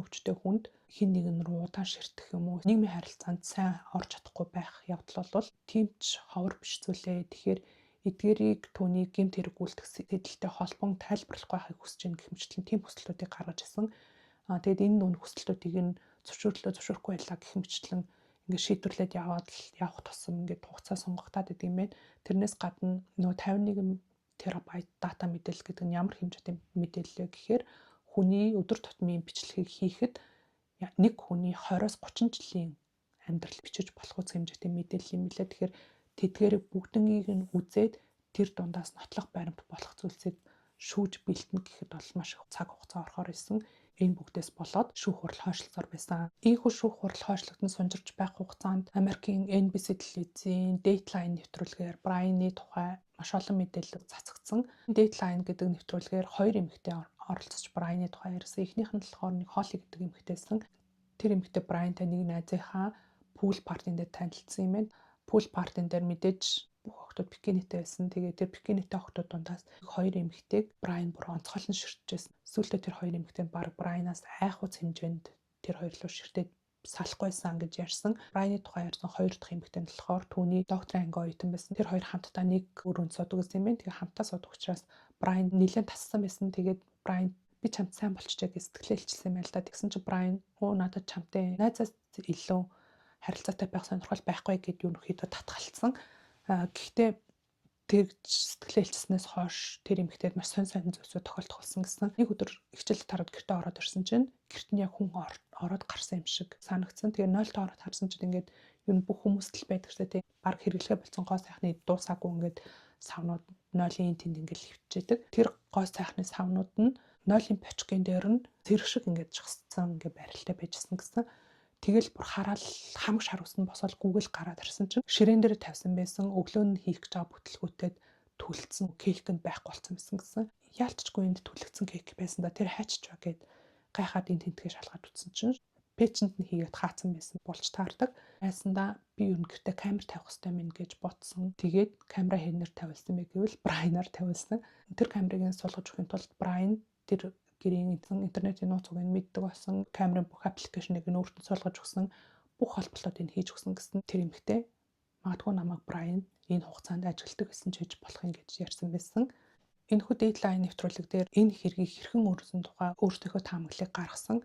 Speaker 1: өвчтэй хүнд хин нэгэн рүү удаан ширтэх юм уу нийгмийн харилцаанд сайн орж чадахгүй байх явдал бол тийм ч ховор биш зүйлээ. Тэгэхээр эдгээрийг түүний гэмт хэрэг үйлдэх сэдэлтэй холбон тайлбарлах байхыг хүсэж байгаа гэх мэтчлэн тийм хүсэлтүүдийг гаргаж ирсэн. Тэгээд энэ нүүн хүсэлтүүдийг нь зөвшөөрөхгүй байлаа гэх мэтчлэн ингээд шийдвэрлээд явах тусам ингээд хугацаа сонгогдоод идэв юм байна. Тэрнээс гадна нөгөө 51 терабайт дата мэдээлэл гэдэг нь ямар хэмжээтэй мэдээлэл вэ гэхээр хүний өдөр тутмын бичлэгийг хийхэд нэг хүний 20-30 жилийн амьдрал бичиж болох үс хэмжээтэй мэдээлэл юм билээ. Тэгэхээр тэдгээрийг бүгднийг нь үзээд тэр дундаас нотлох баримт болох зүйлсийг шүүж бэлтэнэ гэхэд бол маш их цаг хугацаа орохоор исэн. Энэ бүгдээс болоод шүүх хурал хойшлцоор байсан. Ийхүү шүүх хурал хойшлогдсон сунжирч байх хугацаанд Америкийн NBC телевизийн Dateline нэвтрүүлгээр Брайаны тухай маш олон мэдээлэл цацагдсан. Dateline гэдэг нэвтрүүлгээр хоёр эмэгтэй оролцож Брайаны тухай ярьсан. Эхнийх нь болохоор нэг Холли гэдэг эмэгтэйсэн. Тэр эмэгтэй Брайантай нэг найзынхаа пул партийн дээр танилцсан юм байна. Пул партийн дээр мэдээж бүх охтууд бикинитэй байсан. Тэгээд тэр бикинитэй охтууд дундаас хоёр эмэгтэйг Брайан бүр онцгойлон ширтжсэн. Сүүлдээ тэр хоёр эмэгтэй баг Брайанаас айхуц хэмжээнд тэр хоёр руу ширтээд салахгүйсан гэж ярьсан. Брайаны тухай ярьсан хоёр дахь эмэгтэй нь болохоор түүний докторийн анги оюутан байсан. Тэр хоёр хамтдаа нэг өрөөнд суудаг гэсэн юм байна. Тэгээд хамтдаа суудаг учраас Брайан нэлээд тассан байсан. Тэгээд Брайан би чамд сайн болчихжээ гэж сэтгэлээ хэлчихсэн юм байна л да. Тэгсэн чинь Брайан надад чамтай найзаас илүү харилцаатай байх сонирхол байхгүй гэдээ ерөнхийдөө татгалцсан. Гэхдээ тэр сэтгэлээ хэлчихснээс хойш тэр эмэгтэйд маш сонь зүйлсүүд тохиолдох болсон гэсэн. Нэг өдөр хичээлд тараад гэртээ ороод ирсэн чинь гэрт нь яг хүн ороод гарсан юм шиг санагдсан. Тэгээ 0-т ороод харсан чинь ингээд юу н бүх хүмүүст л байдаг шээ тий. Баг хэрэглэгээ болсон гоо сайхны дуусаагүй ингээд савнууд 0-ийн тэнд ингээд хөвчээдэг. Тэр гоо сайхны савнууд нь 0-ийн бочкын дээр нь зэрэг шиг ингээд жигсцэн ингээд барилтаа байжсэн гэсэн. Тэгэл бүр хараад хамаг шар усны босоод гүгэл гараад ирсэн чинь ширээн дээр тавьсан байсан өглөө нь хийх гэж байгаа бүтлгүүтэд түлхсэн кейкэнд байхгүй болсон байсан гэсэн. Яалтчгүй энд түлхсэн кейк байсан да тэр хайчч ба гэд гайхаад энэ тентгээ шалгаад утсан чинь пэчэнд нь хийгээд хаацсан байсан болж таардаг. Айсандаа би ер нь гэртээ камер тавих хэрэгтэй мэн гэж бодсон. Тэгээд камера хэнээр тавилсан бэ гэвэл Брайанаар тавилсан. Тэр камерыг суулгаж өгөхийн тулд Брайан тэр гэрийн интернетийн нууц уг нь мэддэг болсон камерын бүх аппликейшнийг нь өөртөө суулгаж өгсөн бүх холболтуудыг хийж өгсөн гэсэн тэр эмэгтэй магадгүй намайг Брайан энэ хугацаанд ажилтдаг гэсэн ч хийж болох юм гэж ярьсан байсан. Энэхүү Dateline нэвтрүүлэг дээр энэ хэргийг хэрхэн өөрсөн тухай өөртөөхөө таамаглалыг гаргасан.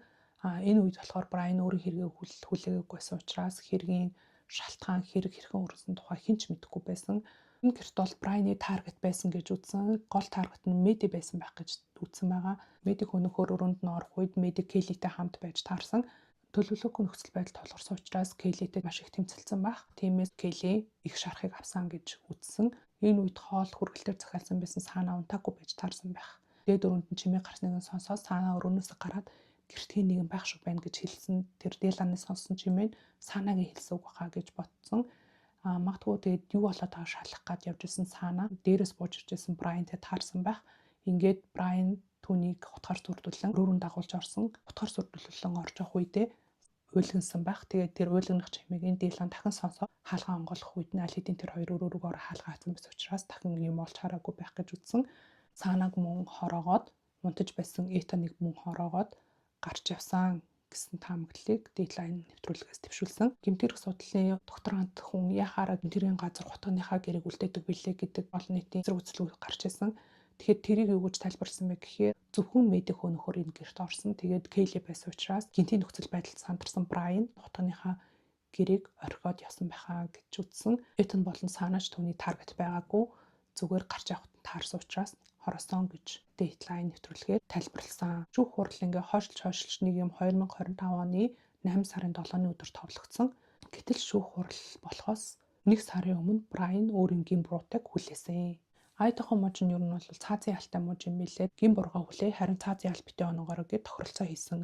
Speaker 1: Энэ үед болохоор Брайан өөрийн хэргийг хүлээгээгүй байсан учраас хэргийн шалтгаан хэрхэн өөрсөн тухай хэн ч мэдэхгүй байсан. Энэ гэрт бол Брайаны таргет байсан гэж үзсэн. Гол таргет нь Мэди байсан байх гэж үзсэн байгаа. Мэдиг өнөхөр өрөөнд нь орох үед Мэдиг Келлитэй хамт байж таарсан. Төлөвлөгөөгүй нөхцөл байдал тулгарсан учраас Келлитэй маш их тэмцэлсэн байх. Тиймээс Келли их шарахыг авсан гэж үзсэн. Энэ үед хоол хүргэлтээр захиалсан байсан Сана унтаагүй байж таарсан байх. Дээд өрөөнд нь чимээ гарсныг сонсоод Сана өрөөнөөс гараад гэрт хин нэгэн байх шиг байна гэж хэлсэн. Тэр Деланы сонссон чимээ Санагийн хэлсэн үг хаа гэж бодсон. Магадгүй тэгээд юу болоод байгаа шалах гэж явж исэн Сана дээрээс бууж иржсэн Брайантай таарсан байх. Ингээд Брайан түүнийг утгаар зүрдүүлэн өрөөрөнд дагуулж орсон. Утгаар зүрдүүлэн орж явах үедээ уйлгансан байх. Тэгээд тэр уйлгах чимээг энэ Делан дахин сонсоод хаалгаа онгойлгох үед нь аль хэдийн тэр хоёр өрөөрөөр хаалгаа хатсан байсан учраас дахин юм олж хараагүй байх гэж үзсэн. Санаг мөн хороогоод унтаж байсан Этаныг мөн хороогоод гарч явсан гэсэн таамаглалыг Dateline нэвтрүүлгээс дэвшүүлсэн. Гэмтэрх судлалын докторант хүн яхаараа гэмтэрийн газар хутганыхаа гэрээг үлдээдэг билээ гэдэг олон нийтийн зэрэг үзлэг гарч ирсэн. Тэгэхээр тэрийг юу гэж тайлбарласан бэ гэхээр зөвхөн Мэдих өнөхөр энэ гэрт орсон. Тэгээд Келли байсан учраас гинтийн нөхцөл байдалд сандарсан Брайан хутганыхаа гэрээг орхиод явсан байхаа гэж үзсэн. Этан болон Санаж түүний таргет байгаагүй зүгээр гарч явахад таарсан учраас хороосон гэж Dateline нэвтрүүлгээр тайлбарласан. Шүүх хурал ингээ хойшлж нэг юм 2025 оны 8 сарын 7-ны өдөр товлогдсон. Гэтэл шүүх хурал болохоос 1 сарын өмнө Брайан өөрийн гин буруутайг хүлээсэн. Айдахо муж нь ер нь бол цаазын ялтай муж юм билээ. Гин бургаа хүлээ харин цаазын ял битээ оноогоор гэж тохиролцоо хийсэн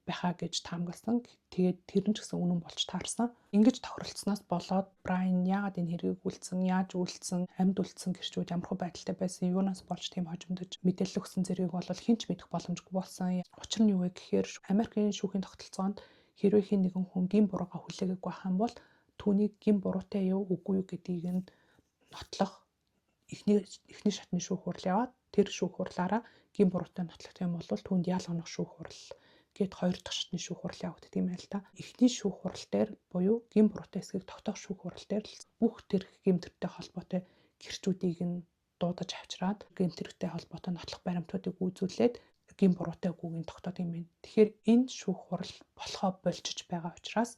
Speaker 1: байхаа гэж таамагласан. Тэгээд тэр нь ч гэсэн үнэн болж таарсан. Ингэж тохиролцсноос болоод Брайан яагаад энэ хэргийг үлдсэн, яаж үлдсэн, амьд үлдсэн гэрчүүд ямархуу байдалтай байсан, юунаас болж тийм хожимдож мэдээлэл өгсөн зэргийг бол хэн ч мэдэх боломжгүй болсон. Учир нь юу вэ гэхээр Америкийн шүүхийн тогтолцоонд хэрвээ хэн нэгэн хүн гин буруугаа хүлээгээгүй байх юм бол түүнийг гин буруутай юу үгүй юу гэдгийг нь нотлох эхний шатны шүүх хурал яваад тэр шүүх хурлаараа гин буруутай нотлох юм бол түүнд ял онох шүүх хурал гээд хоёр дахь шатны шүүх хурал явагддаг юм байл та. Эхний шүүх хурал дээр буюу гин буруутай эсгийг тогтоох шүүх хурал дээр бүх тэр гэмтэртэй холбоотой гэрчүүдийг нь дуудаж авчираад гэмт хэрэгтэй холбоотой нотлох баримтуудыг үзүүлээд гин буруутай үгүйг тогтоодог юм байна. Тэгэхээр энэ шүүх хурал болохоо болчих байгаа учраас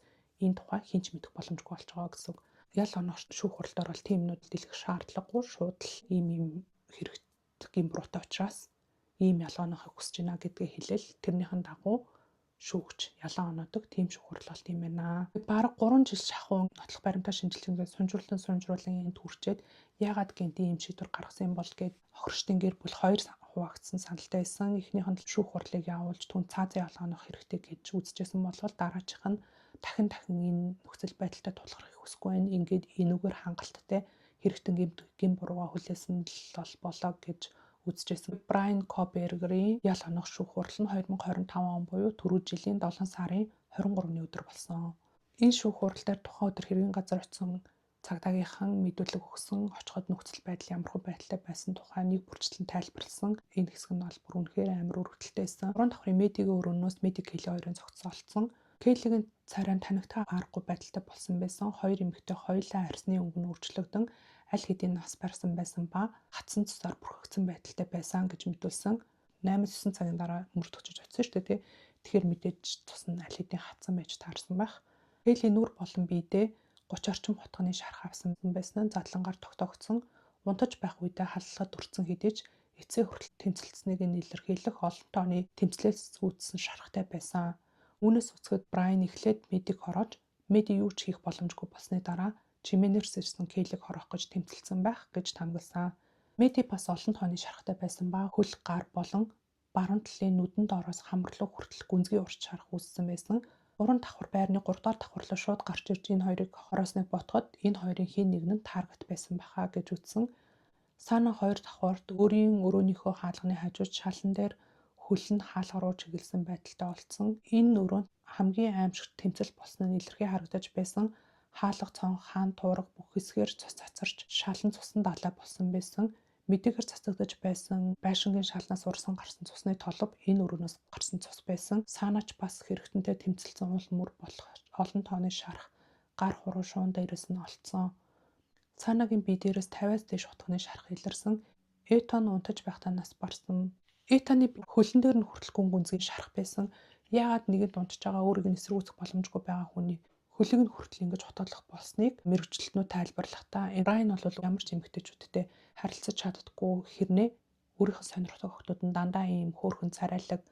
Speaker 1: энэ тухай хинч мэдэх боломжгүй болж байгаа гэсэн үг. Ял оноо шүүх хуралдаар бол тийм юмнууд дэлгэх шаардлагагүй, шууд л ийм хэрэгт гин буруутай учраас ийм ялгааныг хүсэж байна гэдгээ хэлэл тэрнийхэн дагуу шүүгч ялгаа оноодог тийм шүүх хурал болт юм байна. Бараг 3 жил шахуу нотлох баримтаа шинжилгээгээ сунжруулан энд хүрчээд яагаад гэнт ийм шийдвэр гаргасан юм бол гэд хохирчдын гэр бүл 2 хуваагдсан саналтай байсан. Эхнийх нь шүүх хурлыг явуулж түн цаазын ялгаанах хэрэгтэй гэж үзэжсэн болвол дараачих нь дахин энэ нөхцөл байдалтай тулгархыг хүсэхгүй байна. Ингээд энүүгээр хангалттай хэрэгтэн гин бурууга хүлээсэн л болоо гэж үзэжсэн. Брайан Кобергерийн ял онох шүүх хурал нь 2025 он буюу түрүү жилийн 7 сарын 23-ны өдөр болсон. Энэ шүүх хурал дээр тухайн өдөр хэргийн газар очсон цагдаагийнхан мэдүүлэг өгсөн очиход нөхцөл байдал ямархуу байдалтай байсан тухай нэг бүрчлэн тайлбарлсан. Энэ хэсэг нь бол бүр үнэхээр амар өрөвдөлттэйсэн. 3 давхрын медигийн өрөөнөөс медик Келли хоёрын зогсоолцсон. Келлигийн царайн танигтай аргагүй байдалтай болсон байсан. Хоёр эмэгтэй хоёулаа арсны өнгө өөрчлөгдөн аль хэдийн нас барсан байсан ба хатсан цусаар бүрхэгдсэн байдалтай байсан гэж мэдүүлсэн. 8-9 цагийн дараа мөрдөгчөж очсон шүү дээ. Тэгэхээр мэдээж цус нь аль хэдийн хатсан байж таарсан байх. Келли нүр болон биедээ 30 орчим хотгоны шарх авсан байсан нь задлангаар тогтоогдсон. Унтаж байх үедээ халлахад өртсөн хэдиж эцээ хүртэл тэмцэлцсэнийг илэрхийлэх олон тооны тэмцлээс үүдсэн шархтай байсан. Үүнээс үцхэд Брайан эхлээд медик хороож меди юу ч хийх боломжгүй болсны дараа чимээнээр сэрсэн Келлиг хороох гэж тэмцэлцсэн байх гэж тамгалсан. Меди бас олон тооны шархтай байсан ба хөл гар болон баруун талын нүдэн доороос хамрлуу хүртэл гүнзгий урт шарх үүссэн байсан. Уран давхар байрны 3 дахь давхарлаа шууд гарч ирж энэ хоёрыг хороосныг ботход энэ хоёрын хэн нэг нь таргет байсан баха гэж үзсэн. Сана 2 давхарт өрөөнийхөө хаалганы хажууд шалан дээр хөл нь хаалга руу чиглэсэн байдалтай олдсон. Энэ өрөөнд хамгийн аимшигт тэмцэл болсон нь илэрхий харагдаж байсан. Хаалга цонх хаан туурга бүх хэсгээр цус цацарч шалан цусан далай болсон байсан. Мэдээгээр цацагдаж байсан байшингийн шалнаас урсан гарсан цусны толб энэ өрөөнөөс гарсан цус байсан. Саанач бас хэрэгтэнтэй тэмцэлсэн уул мөр болох олон тооны шарх гар хуруу шуун дээрээс нь олцсон. Саанагийн бие дээрээс 50-аас дээш утганы шарх илэрсэн. Этон унтаж байхдаа нас барсан. Этаны хөлн дээр нь хүртэл гүнзгий шарх байсан. Яагаад нэгэнд унтж байгаа өөрийг нь эсэргүүцэх боломжгүй байгаа хүний хөлийг нь хүртэл ингэж хутгалах болсныг мэрэгчлэтнүүд тайлбарлахдаа Брайан бол ямар ч эмэгтэйчүүдтэй харилцаж чаддаггүй хэрнээ өөрийнхөө сонирхдаг охтууд нь дандаа ийм хөөрхөн царайлаг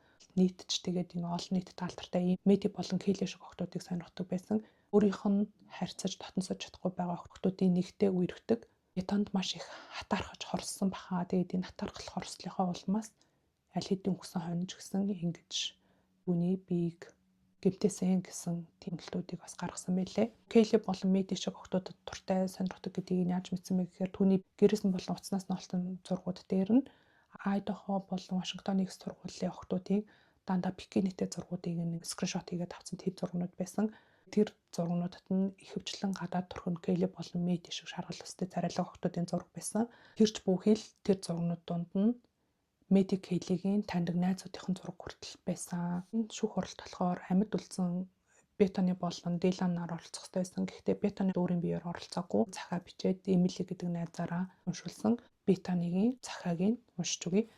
Speaker 1: нийтж тэгээд энэ олон нийтэд алдартай ийм меди болон Келли шиг охтуудыг сонирхдаг байсан. Өөрийнх нь харьцаж дотносож чадахгүй байгаа охтуудын нэгтэй үерхдэг. Этонд маш их хатаархаж хорссон баха. Тэгээд энэ хатаархал хорслынхаа улмаас аль хэдийн өгсөн хонж гисэн ингэж үний биеиг гэмтээсэн гэсэн тэмэлтүүдийг бас гаргасан байлээ. Келли болон меди шиг охтуудад туртай сонирхдаг гэдгийг яаж мэдсэн бэ гэхээр түүний гэрээс нь болон уцнаас нь олсон зургууд дээр нь Айдахо болон Вашингтоны их сургуулийн охтуудын дандаа бикинитэй зургуудыг нэг скриншот хийгээд авсан тийм зургууд байсан. Тэр зургуудад нь ихэвчлэн гадаад төрхөн Келли болон меди шиг шаргал өстэй царайлаг охтуудын зураг байсан. Тэрч бүхий л тэр зургууд донд нь меди Келлигийн таньдаг найзуудын зураг хүртэл байсан. Энэ шүүх хуралд болохоор амьд үлдсэн Бетани болон Диланаар оролцох байсан. Гэхдээ Бетани өөрийн биеэр оролцоогүй. Захаа бичээд Эмили гэдэг найзаараа уншуулсан. Бетанигийн захааг нь уншиж өгье.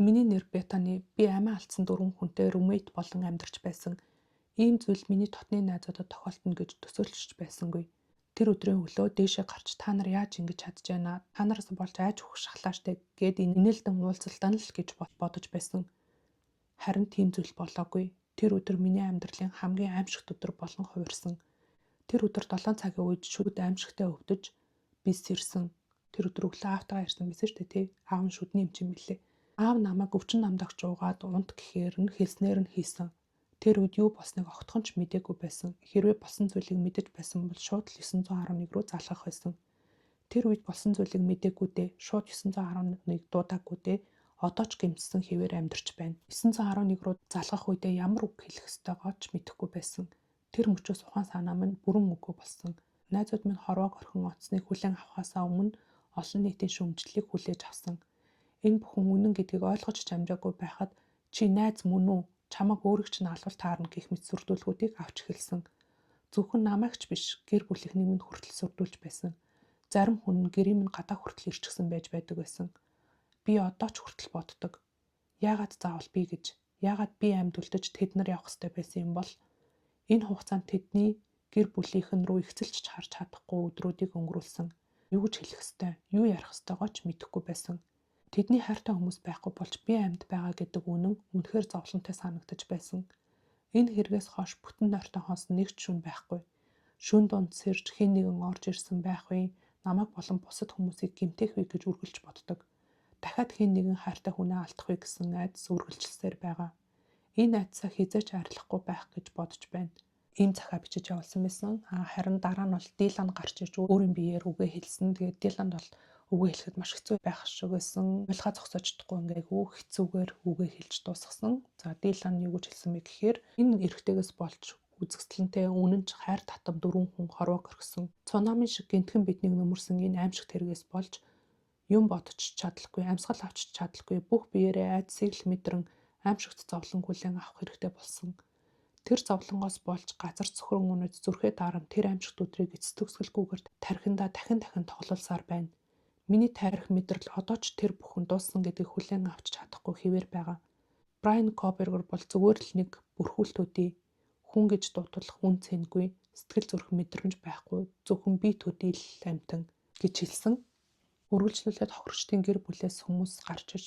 Speaker 1: Миний нэр Бетани. Би амиа алдсан 4 хүнтэй румейт болон амьдарч байсан. Ийм зүйл миний дотны найзуудад тохиолдно гэж төсөөлж байсангүй. Тэр өдрийн өглөө дээшээ гарч та нар яаж ингэж чадж байна? Та нараас болж айж өгөх шахлааштай гэд инээлдэн уулзалдан л гэж бодож байсан. Харин тийм зүйл болоогүй. Тэр өдөр миний амьдралын хамгийн аимшигт өдөр болон хувирсан. Тэр өдөр 7 цагийн үед шүд аимшигтай өвдөж би сэрсэн. Тэр өдөр өглөө аавтайгаа ирсэн байсан шүү дээ, тий. Аав нь шүдний эмч юм билээ. Аав намайг өвчин намдагч уугаад унт гэхээр нь хэлснээр нь хийсэн. Тэр үед юу болсныг огтхон ч мэдээгүй байсан. Хэрвээ болсон зүйлийг мэдэж байсан бол шууд л 911 рүү залгах байсан. Тэр үед болсон зүйлийг мэдээгүй дээ. Шууд 911 дуудаагүй дээ. Одоо ч гэмтсэн хэвээр амьдарч байна. 911 руу залгах үедээ ямар үг хэлэх ёстойгоо ч мэдэхгүй байсан. Тэр мөчөөс ухаан санаа минь бүрэн үгүй болсон. Найзууд минь хорвоог орхин оцсныг хүлээн авахаасаа өмнө олон нийтийн шүүмжлэлийг хүлээж авсан. Энэ бүхэн үнэн гэдгийг ойлгож ч амжаагүй байхад чи найз мөн үү? Чамаг өөрийг ч наалвал таарна гэх мэт сүрдүүлгүүдийг авч эхэлсэн. Зөвхөн намайг ч биш, гэр бүлийнхнийг минь хүртэл сүрдүүлж байсан. Зарим хүн гэрийн минь гадаа хүртэл ирчихсэн байж байдаг байсан. Би одоо ч хүртэл боддог. Яагаад заавал би гэж? Яагаад би амьд үлдэж тэд нар явах ёстой байсан юм бол? Энэ хугацаанд тэдний гэр бүлийнхэн рүү ихцэлж харж чадахгүй өдрүүдийг өнгөрүүлсэн. Юу гэж хэлэх ёстой, юу ярих ёстойгоо ч мэдэхгүй байсан. Тэдний хайртай хүмүүс байхгүй болж би амьд байгаа гэдэг үнэн үнэхээр зовлонтой санагдаж байсан. Энэ хэрэгээс хойш бүтэн нойртой хоосон нэг ч шүн байхгүй. Шүн дунд сэрж хэн нэгэн орж ирсэн байх үе намайг болон бусад хүмүүсийг гэмтэх үе гэж үргэлж боддог. Дахиад хэн нэгэн хайртай хүнээ алдах үе гэсэн айдас үргэлжилсээр байгаа. Энэ айдасаа хизээч арилахгүй байх гэж бодож байна. Ийм захаа бичиж явуулсан байсан. Харин дараа нь бол Дилан гарч ирж өөрийн биеэр үгээ хэлсэн. Тэгээд Диланд бол үгээ хэлэхэд маш хэцүү байх шиг байсан. Байлгаа зогсоож чадахгүй ингээ хэцүүгээр үгээ хэлж дуусгасан. За Дилан юу гэж хэлсэн бэ гэхээр энэ эрэгтэйгээс болж үзэсгэлэнтэй үнэн ч хайр татам 4 хүн хорвоо орхисон. Цунами шиг гинтгэн биднийг нөмөрсөн энэ аимшиг тэргээс болж юм бодож чадалгүй, амьсгал авч чадалгүй, бүх биеэрээ айдсыг л мэдрэн аимшигт зовлон хүлээн авах хэрэгтэй болсон. Тэр зовлонгоос болж газар цөхрөн үнэт зүрхээ дарам тэр аимшигт өдрийг эцэст төгсгөлгүйгээр тархиндаа дахин тоглуулсаар байна. Миний тарих мэдрэл одоо ч тэр бүхэн дууссан гэдгийг хүлээн авч чадахгүй хэвээр байгаа. Брайан Кобергер бол зүгээр л нэг бүрхүүлт төдий. Хүн гэж дутуулах үн цэнгүй, сэтгэл зүрх мэдрэмж байхгүй, зөвхөн бие төдий л амьтан гэж хэлсэн. Үргэлжлүүлээд хохирчдын гэр бүлээс хүмүүс гарч иж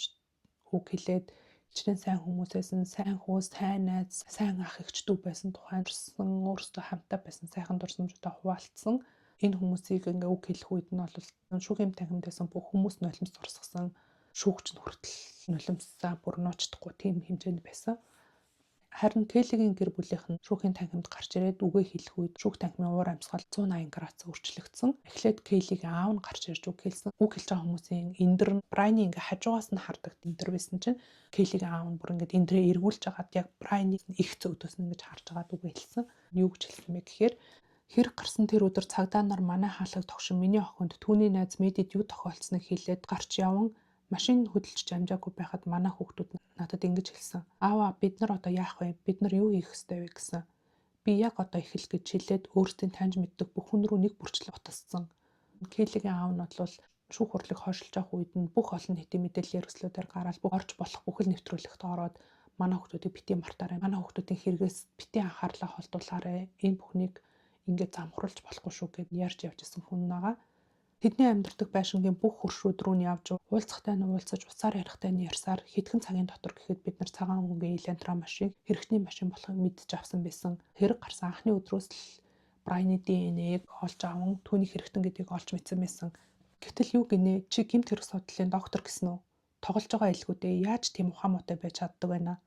Speaker 1: үг хэлээд хичнээн сайн хүмүүсээс нь сайн хүү, сайн найз, сайн ах эгч дүү байсан тухайрсан, өөрсдөө хамтаа байсан сайхан дурсамжуудаа хуваалцсан. Энэ хүмүүсийг ингээ үг хэлэх үед нь бол шүүхийн танхимдсан бүх хүмүүс нулимс урсгасан, шүүгч нь хүртэл нулимсаа бүр нуучдахгүй тийм хэмжээнд байсан. Харин Келлигийн гэр бүлийнх нь шүүхийн танхимд гарч ирээд үгээ хэлэх үед шүүх танхимын уур амьсгал 180 градус өөрчлөгдсөн. Эхлээд Келлигийн аав нь гарч ирж үг хэлсэн. Үг хэлж байгаа хүмүүсийн эндэр нь Брайны ингээ хажуугаас нь хардаг эндэр байсан чинь Келлигийн аав нь бүр ингээ эндрээ эргүүлж хагаад яг Брайны их зөөдөөс нь ингэж харж хагаад үг хэлсэн. Юу гэж хэлсэн бэ гэхээр хэрэг гарсан тэр өдөр цагдаа нар манай хаалгыг тогшин миний охинд түүний найз Мэдид юу тохиолдсныг хэлээд гарч яван машин хөдөлж амжаагүй байхад манай хүүхдүүд надад ингэж хэлсэн. Аава бид нар одоо яах вэ? Бид нар юу хийх ёстой вэ гэсэн. Би яг одоо ихэл гэж хэлээд өөрсдийн таньж мэддэг бүх хүн рүү нэг бүрчлэг утассан. Келлигийн аав нь бол шүүх хурлыг хойшилж авах үед нь бүх олон нийтийн мэдээллийн хэрэгслүүдээр гараад орж болох бүхэл нэвтрүүлэгт ороод манай хүүхдүүдийг бити мартаарай. Манай хүүхдүүдийн хэрэгээс бити анхаарлаа холдуулаарай. Энэ бүхнийг ингээд замхруулж болохгүй шүү гэд ярьж явж исэн хүн байгаа. Тэдний амьдардаг байшингийн бүх хөршүүд рүү нь явж уулзахтай нь уулзаж, уцаар ярихтай нь ярьсаар хэдхэн цагийн дотор гэхэд бид нар цагаан өнгөний электро машин хэрэгтний машин болохыг мэдж авсан байсан. Хэрэг гарсан анхны өдрөөс л Брайны ДНХ-г олж аван түүний хэрэгтэн гэдгийг олж мэдсэн байсан. Гэтэл юу гинэ? Чи гэмт хэрэг судлалын доктор гэсэн үү? Тоглож байгаа илгүү дээ. Яаж тийм ухаантай байж чаддаг байна?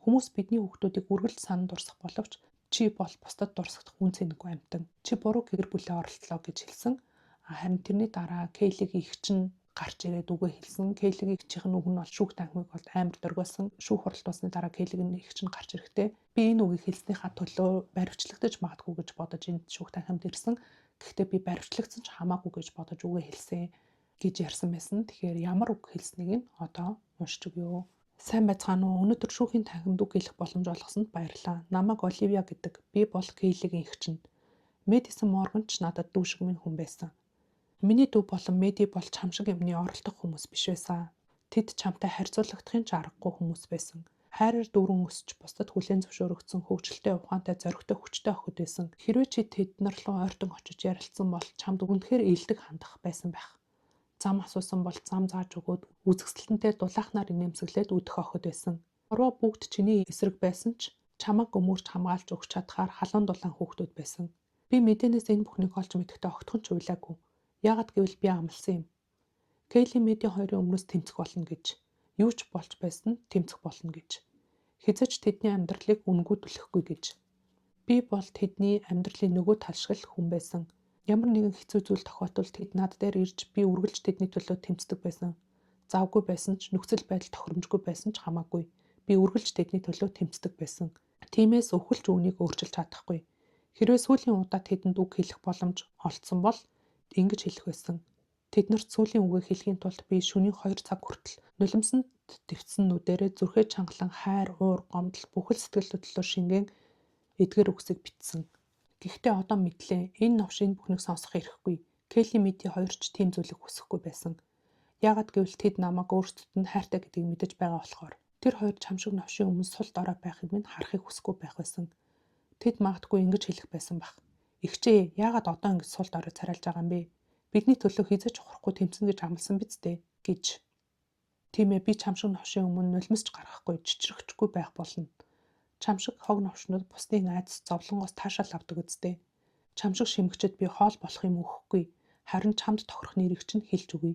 Speaker 1: Хүмүүс бидний хүүхдүүдийг үргэлж санан дурсах боловч чи бол бусдад дурсахдах үн цэнэгүй амьтан. Чи буруу гэр бүлээ оролтлоо гэж хэлсэн. Харин тэрний дараа Келлигийн эгч нь гарч ирээд үгээ хэлсэн. Келлигийн эгчийн үг нь бол шүүх танхимыг бол амар дөргиулсан. Шүүх хуралд усны дараа Келлигийн эгч нь гарч ирэхдээ би энэ үгийг хэлснийхаа төлөө баривчлагдаж магадгүй гэж бодож энэ шүүх танхимд ирсэн. Гэхдээ би баривчлагдсан ч хамаагүй гэж бодож үгээ хэлсэн гэж ярьсан байсан. Тэгэхээр ямар үг хэлснийг нь одоо уншиж өгье. Сайн байцгаана уу? Өнөөдөр шүүхийн танхимд үг хэлэх боломж олгосонд баярлалаа. Намайг Оливия гэдэг. Би бол Келлигийн эгч нь. Мэдисон Морган ч надад дүү шиг минь хүн байсан. Миний дүү болон Мэди бол чам шиг юмны оролдох хүмүүс биш байсан. Тэд чамтай харьцуулагдахын ч аргагүй хүмүүс байсан. Хайраар дүүрэн өсч бусдад хүлээн зөвшөөрөгдсөн хөвгчлөлтэй ухаантай зоригтой хүчтэй охид байсан. Хэрвээ чи тэд нар руу ойртон очиж ярилцсан бол чамд үнэхээр илдэг хандах байсан байх. Зам асуусан бол зам зааж өгөөд үзэсгэлэнтэй дулаахнаар нэмсэглээд өдөх охид байсан. Ороо бүгд чиний эсрэг байсан ч чамайг өмөрч хамгаалж өгч чадхаар халуун дулаан хүүхдүүд байсан. Би мэдээнээс энэ бүхнийг олж мэдэхдээ огтхон ч уйлаагүй. Яагаад гэвэл би амласан юм. Келли Мэди хоёрын өмнөөс тэмцэх болно гэж. Юу ч болж байсан нь тэмцэх болно гэж. Хэзээч тэдний амьдралыг үнгүүдлэхгүй гэж. Би бол тэдний амьдралын нөгөө тал шиг л хүн байсан. Ямар нэгэн хэцүү зүйл тохиолдвол тэд над дээр ирж би үргэлж тэдний төлөө тэмцдэг байсан. Завгүй байсан ч нөхцөл байдал тохиромжгүй байсан ч хамаагүй. Би үргэлж тэдний төлөө тэмцдэг байсан. Тиймээс өвхөлж үүнийг өөрчилж чадахгүй. Хэрвээ сүүлийн удаа тэдэнд үг хэлэх боломж олдсон бол ингэж хэлэх байсан. Тэднэрт сүүлийн үгээ хэлхийн тулд би шөнийн 2 цаг хүртэл нулимсанд дэвтсэн нүдэрээ зүрхээ чангалан хайр, уур, гомдол бүхэл сэтгэл хөдлөлөөр шингэн эдгээр үгсийг бичсэн. Гэхдээ одоо мэдлээ. Энэ новш энэ бүхнийг сонсох эрхгүй. Келли Мэди хоёр ч тийм зүйлийг хүсэхгүй байсан. Яагаад гэвэл тэд намайг өөрсдөд нь хайртай гэдгийг мэдэж байгаа болохоор. Тэр хоёр чам шиг новшийн өмнө сул дорой байхыг минь харахыг хүсэхгүй байх байсан. Тэд магадгүй ингэж хэлэх байсан бах. Игчээ, яагаад одоо ингэж сул дорой царайлж байгаа юм бэ? Бидний төлөө хизэж ухрахгүй тэмцэн гэж амласан биз дээ гэж. Тийм ээ, би чам шиг новшийн өмнө нулимсч гаргахгүй, чичрэхчгүй байх болно. Чам шиг хог новшнууд бусдын айдас зовлонгоос таашаал авдаг үсттэй. Чам шиг шимэгчэд би хоол болох юм өгөхгүй. Харин чамд тохирох нэрийг чинь хэлж өгье.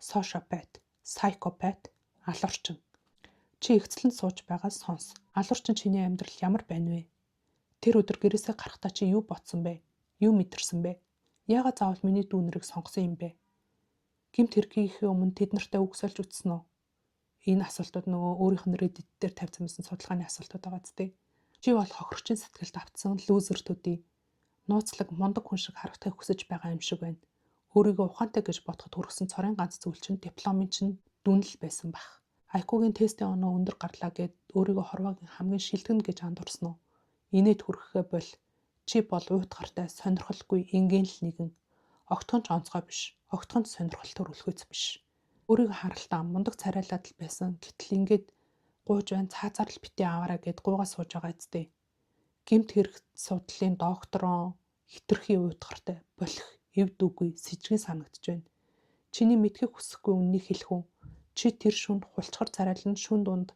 Speaker 1: Сошиопат, сайкопат, алуурчин. Чи ихцлэн сууж байгаа сонс. Алуурчин чиний амьдрал ямар байна вэ? Тэр өдөр гэрээсээ гарахдаа чи юу бодсон бэ? Юу мэдэрсэн бэ? Яагаад заавал миний дүүнэрийг сонгосон юм бэ? Гэмт хэрхийхээ өмнө тэд нартай үгсэлж үтсэн үү? Энэ асуултууд нөгөө өөрийнх нь Reddit дээр тавьсан байсан судалгааны асуултууд байгаа зү. Чи бол хохирогчийн сэтгэлд автсан лүүзер төдий. Нууцлаг мундаг хүн шиг харагдахыг хүсэж байгаа юм шиг байна. Өөрийгөө ухаантай гэж бодоход хүргэсэн цорын ганц зүйл чинь дипломын чинь дүнлэл байсан бах. IQ-гийн тестийн оноо өндөр гарлаа гэд өөрийгөө хорвоогийн хамгийн шилтгэн гэж андуурсан уу? Инээд хүрхэхээ бол чи бол уйтгартай сонирхолгүй энгийн л нэгэн. Огтхон ч онцгой биш. Огтхон ч сонирхол төрүүлэхүйц биш. Өөрийгөө харалтаа мундаг царайлаад л байсан. Гэтэл ингээд гууж байна, цаазаар л битээ аваараа гэд гуугаа сууж байгаа зү. Гэмт хэрэг судлалын доктороо хитрхи уйтгартай болох эвд үгүй сэжигэн санагдж байна. Чиний мэдхийг хүсэхгүй үннийг хэлэх үү? Чи тэр шүнд хулчгар царайлан шүн дунд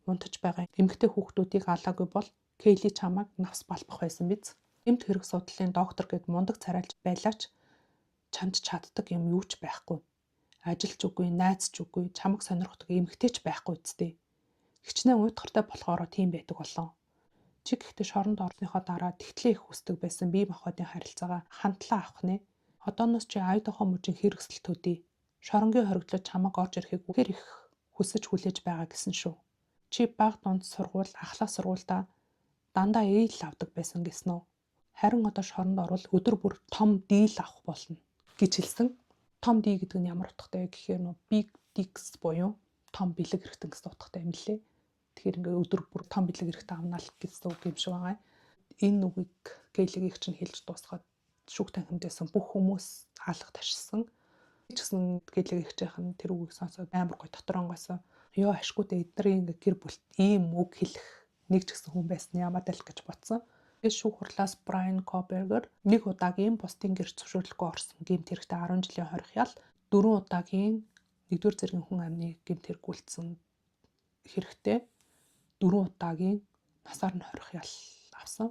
Speaker 1: унтаж байгаа эмэгтэй хүүхдүүдийг алаагүй бол Кейли чамайг навс балбах байсан биз? Гэмт хэрэг судлалын доктор гэд мундаг царайлж байлаач чамд чаддаг юм юу ч байхгүй. Ажилч үгүй, найз ч үгүй, чамайг сонирхдаг эмэгтэй ч байхгүй үсттэй. Хичнээн уйтгартай болохоороо тийм байдаг болоо. Чи гэхдээ шоронд орсныхоо дараа тэгтлээ их хүсдэг байсан бие махбодын харилцаагаа хандлаа авах нэ. Одооноос чи айдахоо мужийн хэрэгсэл төдий. Шоронгийн хоригдлож чамайг орж ирэхийг үгээр их хүсэж хүлээж байгаа гэсэн шүү. Чи бага дунд сургууль, ахлах сургуультай дандаа ээл авдаг байсан гэсэн үү? Харин одоо шоронд орвол өдөр бүр том дийл авах болно гэж хэлсэн. Том ди гэдэг нь ямар утгатай вэ гэхээр нөө big dicks буюу том бэлэг эрхтэн гэсэн утгатай юм лээ. Тэгэхээр ингээд өдөр бүр том бэлэг эрхтэн авна л гэсэн үг юм шиг байгаа. Энэ үгийг Кейлигийн чинь хэлж дуусгаад шүүх танхимдсан бүх хүмүүс хаалга ташсан. Ч гэсэн Кейлигийн ихчийнхэн тэр үгийг сонсоод амар гой доторонгоос ёо ашгүйтэй эднэрийн ингээд гэр бүлт ийм үг хэлэх нэг ч гэсэн хүн байсан ямар даа л гэж бодсон. Тэгээд шүүх хурлаас Брайан Кобергер нэг удаагийн бусдын гэрч зөвшөөрлөхгүй орсон гэмт хэрэгтэй 10 жилийн хоригял 4 удаагийн 1-р зэргийн хүн амныг гэмт хэрэггүүлсэн хэрэгтэй 4 удаагийн насаар нь хоригял авсан.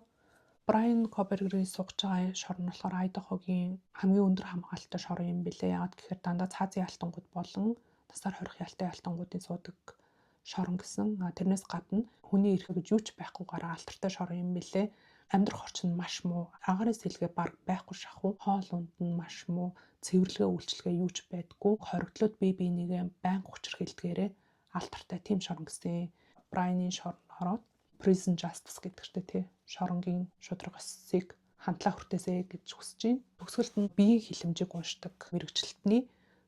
Speaker 1: Брайан Кобергерийн суугч байгаа шорон нь болохоор Айдахогийн хамгийн өндөр хамгаалалттай шорон юм билээ. Яагаад гэхээр дандаа цаазын алтангууд болон насаар хоригялтай алтангуудын суудаг шорон гэсэн. Тэрнээс гадна хүний эрх гэж юу ч байхгүйгээр алдартай шорон юм билээ. Амьдрах орчин нь маш муу, агаарын сэлгээ баг байхгүй шахуу, хоол унд нь маш муу, цэвэрлэгээ үйлчлэгээ юу ч байдаггүй, хоригдлууд бие биенийгээ байнга хүчрхийлдгээрээ алдартай тийм шорон гэсэн. Брайаны шорон ороод Prison Justice гэдэг чтэй тий. Шоронгийн шудраг ёсыг хандлаа хүртээсэй гэж хүсэж байна. Төгсгөлд нь биеийн хилэмжийг уншдаг мэрэгчлэлтний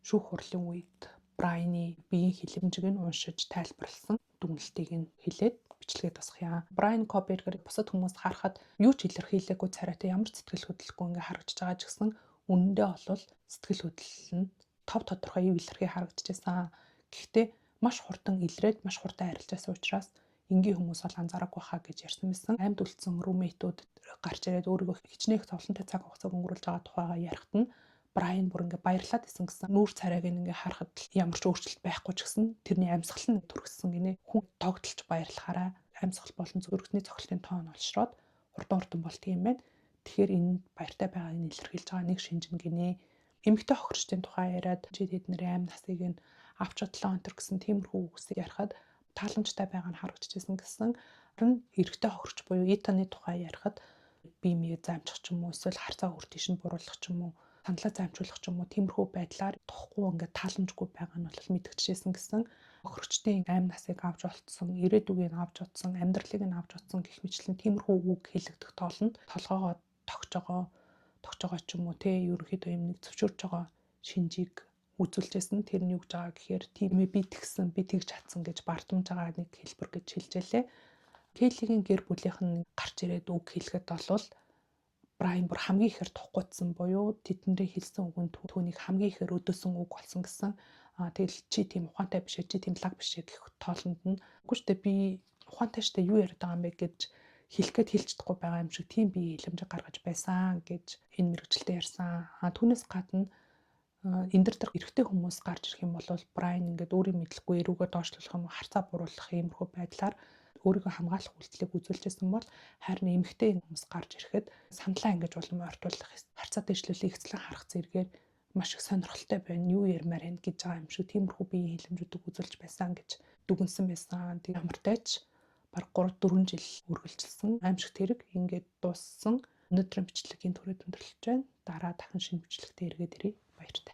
Speaker 1: шүүх хурлын үед Брайаны биеийн хилэмжийг нь уншиж тайлбарлсан дүгнэлтийг нь хэлээд бичлэгээ тусгая. Брайан Кобергер бусад хүмүүс харахад юу ч илэрхийлээгүй царайтай ямар ч сэтгэл хөдлөлгүй ингээ харагдаж байгаа ч гэсэн үнэндээ бол сэтгэл хөдлөл нь тов тодорхой ив илэрхий харагдчихсан. Гэхдээ маш хурдан илрээд маш хурдан арилжаасан учраас энгийн хүмүүс бол анзаараагүй хаа гэж ярьсан байсан. Амьд үлдсэн румейтүүд гарч ирээд өөрийгөө хичнээн их зовлонтой цаг хугацааг өнгөрүүлж байгаа тухайгаа ярихад нь Брайан бүр ингээ баярлаад исэн гэсэн. Нүүр царайг ингээ харахад ямар ч өөрчлөлт байхгүй ч гэсэн тэрний амьсгал нь төрөссөн гинэ. Хүн тогтолж баярлахаараа амьсгал болон зүрхний цохилтын тоон олшроод хурдан болт юм байна. Тэгэхээр энэ баяртай байгааг нь илэрхийлж байгаа нэг шинжин гинэ. Эмэгтэй хохирчдын тухай яриад чи тэдний амь насыг нь авч бодлоо өнтер гэсэн тиймэрхүү үгсийг ярихад тааламжтай байгаа нь харагдчихсан гэсэн. Харин эрэгтэй хохирч буюу Итаны тухай ярихад бие биеэ замчих ч юм уу эсвэл харцаа хүртиш нь буруулах ч юм уу саналаа замжуулах ч юм уу тиймэрхүү байдлаар тухгүй ингээд тааламжгүй байгаа нь бол мэдгдчихсэн гэсэн. Хохирчдын амь насыг авч олцсон, ирээдүгийг авч утсан, амьдралыг нь авч утсан гэх мэтлэн тиймэрхүү үг хэлэгдэх тоолонд толгоогоо тогж байгаа ч юм уу те ерөнхийдөө юм нэг зөвшөөрж байгаа шинжийг үзүүлжсэн. Тэрний үг жагаа гэхээр тийм ээ би тэгсэн, би тэгж чадсан гэж бардамж байгаа нэг хэлбэр гэж хэлжээ лээ. Кейлигийн гэр бүлийнх нь гарч ирээд үг хэлэхэд болвол Брайан бүр хамгийн ихээр тухгуйтсан буюу тэдэндээ хэлсэн үг нь түүнийг хамгийн ихээр өдөөсөн үг болсон гэсэн. Тэгэл чи тийм ухаантай биш ээ, чи тийм лаг биш ээ гэх тоолонд нь үгүй штэ би ухаантай штэ юу яриад байгаа юм бэ гэж хэлэхэд хэлж чадахгүй байгаа юм шиг тийм би хэлэмж гаргаж байсан гэж энэ мэрэгчлээ ярьсан. Түүнээс гадна энэ төр эрэгтэй хүмүүс гарч ирэх юм бол Брайан ингээд өөрийн мэдлэхгүй эрүүгээ доошлуулах юм харцаа буруулах иймэрхүү байдлаар өөрийгөө хамгаалах үйлдэлийг үзүүлжсэн бол харин эмэгтэй хүмүүс гарч ирэхэд сандлаа ингэж улам ойртуулах харцаа дэвшлүүлэх эцлэн харах зэрэгээр маш их сонирхолтой байна. Юу ярмаар байна гэж байгаа юм шиг тиймэрхүү биеийн хэлэмжүүдийг үзүүлж байсан гэж дүгнсэн байсан. Тэг ямар тач баг 3-4 жил үргэлжилсэн аимшиг тэрэг ингээд дууссан. Өнөөдрийн бичлэгийн түрээд өндөрлөж байна. Дараа дахин шинэ бичлэгтээ эргээд ирье. Баяртай.